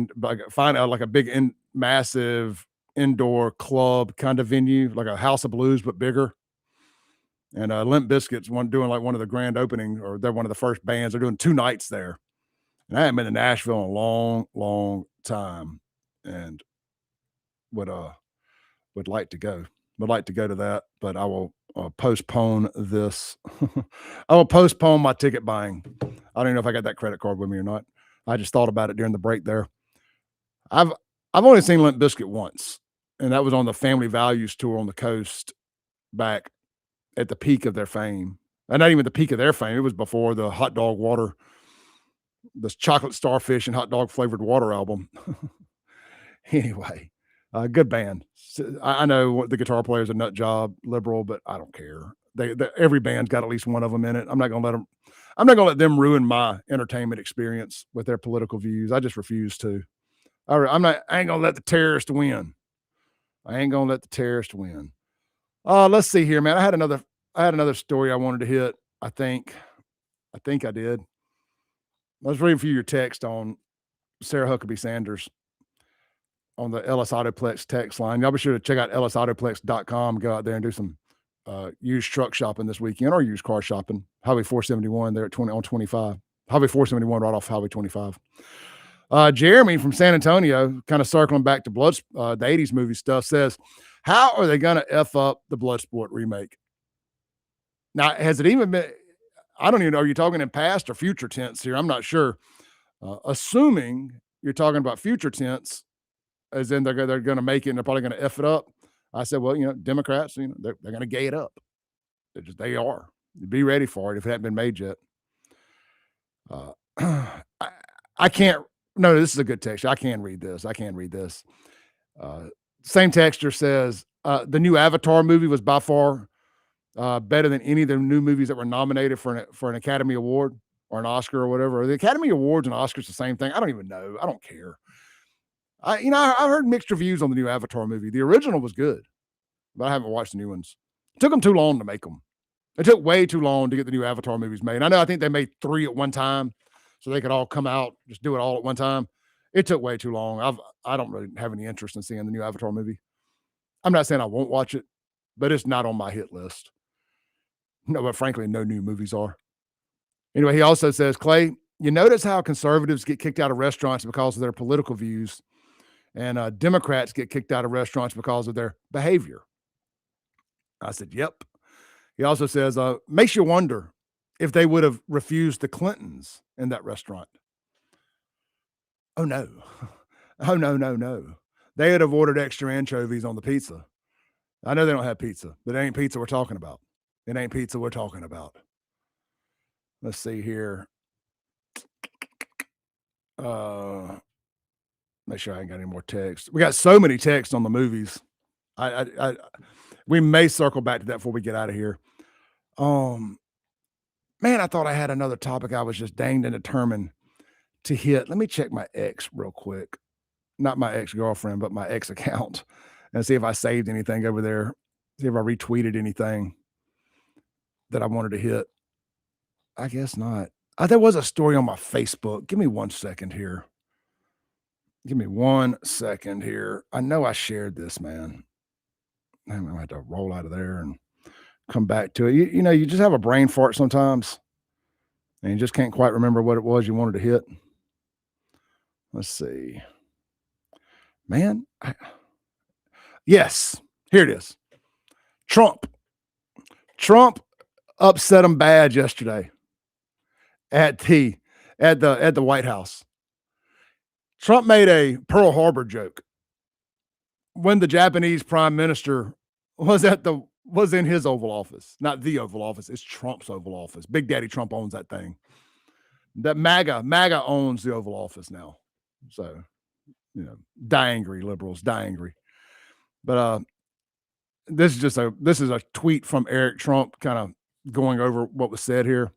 massive indoor club kind of venue, like a House of Blues, but bigger. And Limp Bizkit's doing like one of the grand opening, or they're one of the first bands. They're doing 2 nights there. And I haven't been to Nashville in a long, long time, and would like to go. Would like to go to that, but I will postpone this. I will postpone my ticket buying. I don't even know if I got that credit card with me or not. I just thought about it during the break there. I've only seen Limp Bizkit once, and that was on the Family Values tour on the coast back at the peak of their fame. And not even the peak of their fame. It was before the hot dog water, this chocolate starfish and hot dog flavored water album. Anyway, good band. I know the guitar player's a nut job, liberal, but I don't care. Every band's got at least one of them in it. I'm not going to let them ruin my entertainment experience with their political views. I just refuse to. I ain't going to let the terrorist win. Let's see here, man. I had another story I wanted to hit. I think I did. I was reading for you your text on Sarah Huckabee Sanders. on the Ellis Autoplex text line. Y'all be sure to check out ellisautoplex.com. Go out there and do some used truck shopping this weekend or used car shopping. Highway 471 there at 25. Highway 471 right off Highway 25. Jeremy from San Antonio, kind of circling back to the 80s movie stuff, says, how are they going to F up the Bloodsport remake? Now, has it even been, I don't even know, are you talking in past or future tense here? I'm not sure. Assuming you're talking about future tense, as in they're going to make it and they're probably going to F it up. I said, well, Democrats, they're going to gay it up. They are. Be ready for it if it hasn't been made yet. I can't. No, this is a good text. I can read this. Same texter says the new Avatar movie was by far better than any of the new movies that were nominated for an Academy Award or an Oscar or whatever. The Academy Awards and Oscars the same thing. I don't even know. I don't care. I heard mixed reviews on the new Avatar movie. The original was good, but I haven't watched the new ones. It took them too long to make them. It took way too long to get the new Avatar movies made. I think they made 3 at one time so they could all come out, just do it all at one time. It took way too long. I don't really have any interest in seeing the new Avatar movie. I'm not saying I won't watch it, but it's not on my hit list. No, but frankly, no new movies are. Anyway, he also says, Clay, you notice how conservatives get kicked out of restaurants because of their political views, and Democrats get kicked out of restaurants because of their behavior. I said, yep. He also says, makes you wonder if they would have refused the Clintons in that restaurant. Oh, no. Oh, no. They would have ordered extra anchovies on the pizza. I know they don't have pizza, but it ain't pizza we're talking about. Let's see here. Make sure I ain't got any more text. We got so many texts on the movies. We may circle back to that before we get out of here. Man, I thought I had another topic I was just danged and determined to hit. Let me check my ex real quick. Not my ex-girlfriend, but my ex account, and see if I saved anything over there. See if I retweeted anything that I wanted to hit. I guess not. There was a story on my Facebook. Give me 1 second here. I know I shared this, man. I'm going to have to roll out of there and come back to it. You just have a brain fart sometimes, and you just can't quite remember what it was you wanted to hit. Let's see. Man. Yes, here it is. Trump upset him bad yesterday at the White House. Trump made a Pearl Harbor joke when the Japanese prime minister was in his Oval Office, not the Oval Office. It's Trump's Oval Office. Big Daddy Trump owns that thing. That MAGA owns the Oval Office now. So, die angry, liberals, die angry. But this is a tweet from Eric Trump, kind of going over what was said here.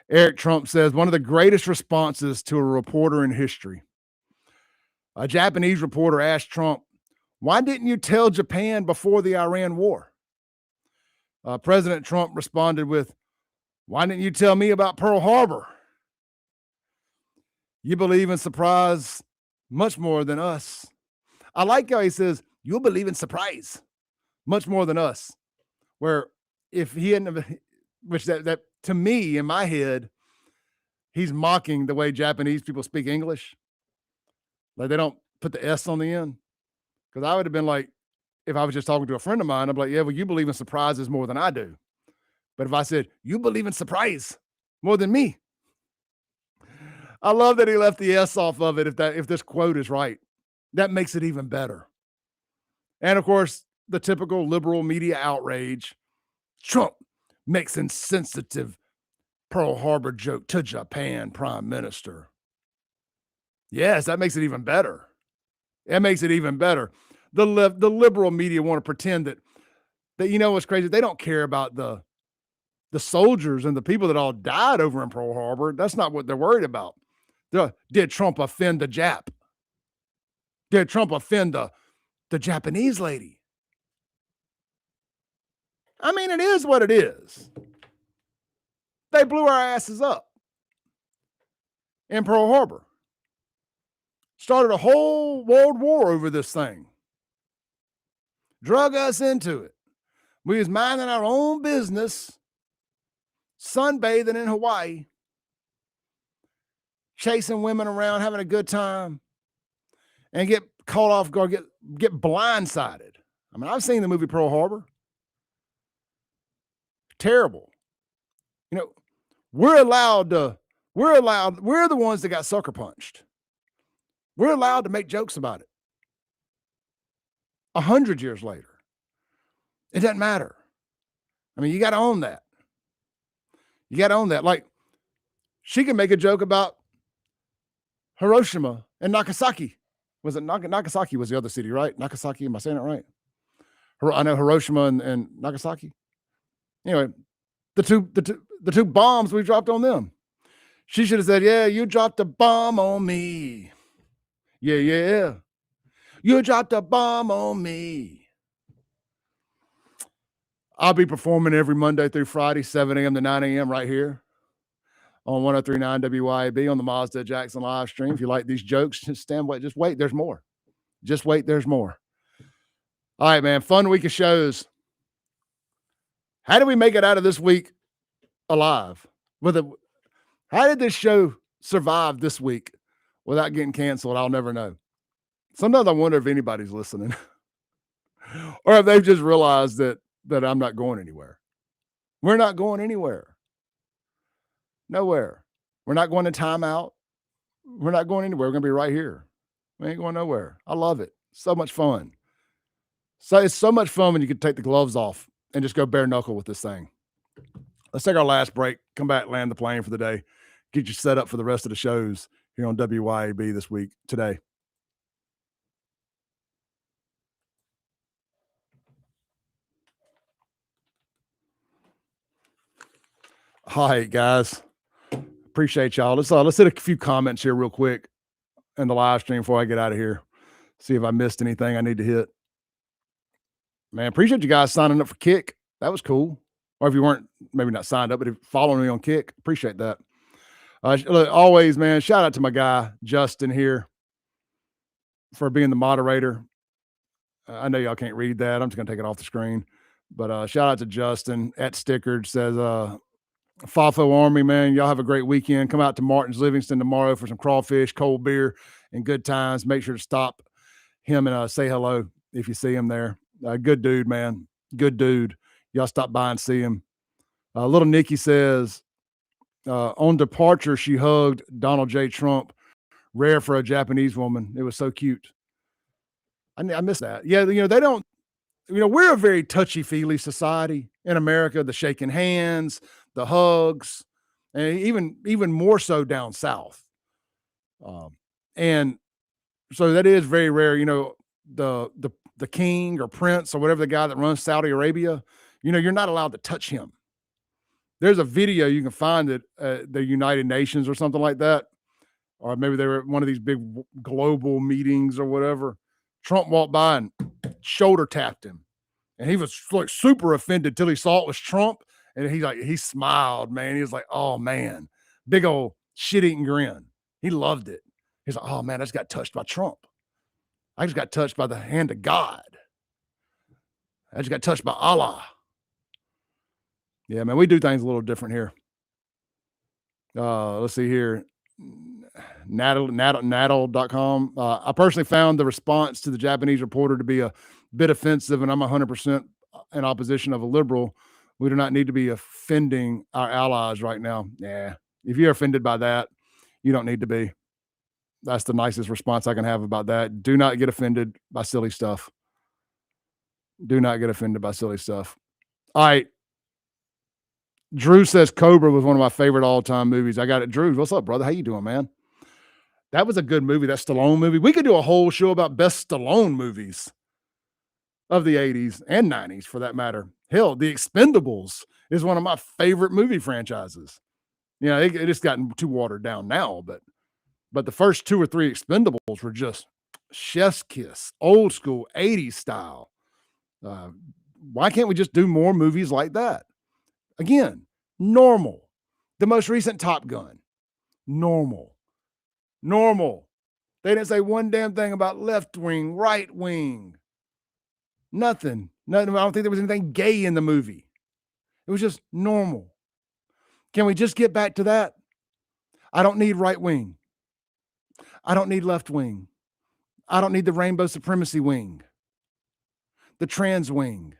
Eric Trump says, one of the greatest responses to a reporter in history. A Japanese reporter asked Trump, why didn't you tell Japan before the Iran war? President Trump responded with, why didn't you tell me about Pearl Harbor? You believe in surprise much more than us. I like how he says, you'll believe in surprise much more than us. Where if he hadn't, which that to me, in my head, he's mocking the way Japanese people speak English. Like they don't put the S on the end. Because I would have been like, if I was just talking to a friend of mine, I'd be like, yeah, well, you believe in surprises more than I do. But if I said, you believe in surprise more than me. I love that he left the S off of it if this quote is right. That makes it even better. And of course, the typical liberal media outrage. Trump makes insensitive Pearl Harbor joke to Japan prime minister. Yes, that makes it even better. It makes it even better. The liberal media want to pretend that what's crazy? They don't care about the soldiers and the people that all died over in Pearl Harbor. That's not what they're worried about. Did Trump offend the Jap? Did Trump offend the Japanese lady? I mean, it is what it is. They blew our asses up in Pearl Harbor. Started a whole world war over this thing. Drug us into it. We was minding our own business, sunbathing in Hawaii, chasing women around, having a good time, and get caught off guard, get blindsided. I mean, I've seen the movie Pearl Harbor. Terrible. You know, we're the ones that got sucker punched. We're allowed to make jokes about it. 100 years later. It doesn't matter. I mean, you got to own that. You got to own that. Like, she can make a joke about Hiroshima and Nagasaki. Was it Nagasaki was the other city, right? Nagasaki, am I saying it right? I know Hiroshima and Nagasaki. Anyway, the two bombs we dropped on them. She should have said, yeah, you dropped a bomb on me. Yeah. You dropped a bomb on me. I'll be performing every Monday through Friday, 7 a.m. to 9 a.m. right here on 103.9 WYAB on the Mazda Jackson live stream. If you like these jokes, just wait. There's more. Just wait. There's more. All right, man. Fun week of shows. How did we make it out of this week alive? How did this show survive this week without getting canceled? I'll never know. Sometimes I wonder if anybody's listening or if they've just realized that I'm not going anywhere. We're not going anywhere. Nowhere. We're not going to timeout. We're not going anywhere. We're going to be right here. We ain't going nowhere. I love it. So much fun. So it's so much fun when you can take the gloves off and just go bare knuckle with this thing. Let's take our last break. Come back, land the plane for the day. Get you set up for the rest of the shows here on WYAB this week, today. All right, guys. Appreciate y'all. Let's hit a few comments here real quick in the live stream before I get out of here. See if I missed anything I need to hit. Man, appreciate you guys signing up for Kick. That was cool. Or if you weren't, maybe not signed up, but if following me on Kick, appreciate that. Look, always, man, shout out to my guy, Justin, here for being the moderator. I know y'all can't read that. I'm just going to take it off the screen. But shout out to Justin at Stickered. Says, FAFO Army, man, y'all have a great weekend. Come out to Martin's Livingston tomorrow for some crawfish, cold beer, and good times. Make sure to stop him and say hello if you see him there. Good dude, man. Good dude. Y'all stop by and see him. Little Nikki says, on departure, she hugged Donald J. Trump. Rare for a Japanese woman. It was so cute. I miss that. Yeah, they don't, we're a very touchy-feely society in America, the shaking hands, the hugs, and even more so down south. And so that is very rare. The king or prince or whatever the guy that runs Saudi Arabia, you're not allowed to touch him. There's a video you can find at the United Nations or something like that. Or maybe they were at one of these big global meetings or whatever. Trump walked by and shoulder tapped him. And he was like super offended till he saw it was Trump. And he smiled, man. He was like, oh man, big old shit-eating grin. He loved it. He's like, oh man, I just got touched by Trump. I just got touched by the hand of God. I just got touched by Allah. Yeah, man, we do things a little different here. Let's see here. Naddle.com. I personally found the response to the Japanese reporter to be a bit offensive, and I'm 100% in opposition of a liberal. We do not need to be offending our allies right now. Yeah. If you're offended by that, you don't need to be. That's the nicest response I can have about that. Do not get offended by silly stuff. Do not get offended by silly stuff. All right. Drew says Cobra was one of my favorite all-time movies. I got it. Drew, what's up, brother? How you doing, man? That was a good movie, that Stallone movie. We could do a whole show about best Stallone movies of the 80s and 90s, for that matter. Hell, The Expendables is one of my favorite movie franchises. It just gotten too watered down now, but the first 2 or 3 Expendables were just chef's kiss, old school, 80s style. Why can't we just do more movies like that? Again, normal. The most recent Top Gun, normal. They didn't say one damn thing about left wing, right wing. Nothing. Nothing. I don't think there was anything gay in the movie. It was just normal. Can we just get back to that? I don't need right wing. I don't need left wing. I don't need the rainbow supremacy wing, the trans wing.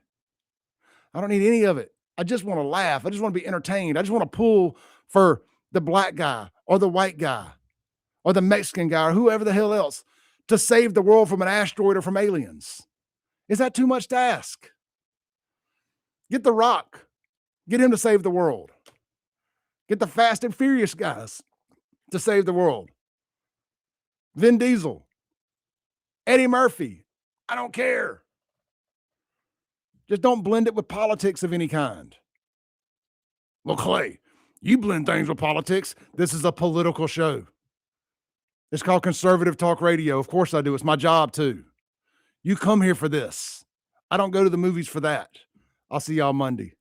I don't need any of it. I just want to laugh. I just want to be entertained. I just want to pull for the black guy or the white guy or the Mexican guy or whoever the hell else to save the world from an asteroid or from aliens. Is that too much to ask? Get The Rock. Get him to save the world. Get the Fast and Furious guys to save the world. Vin Diesel. Eddie Murphy. I don't care. Just don't blend it with politics of any kind. Well, Clay, you blend things with politics. This is a political show. It's called Conservative Talk Radio. Of course I do. It's my job too. You come here for this. I don't go to the movies for that. I'll see y'all Monday.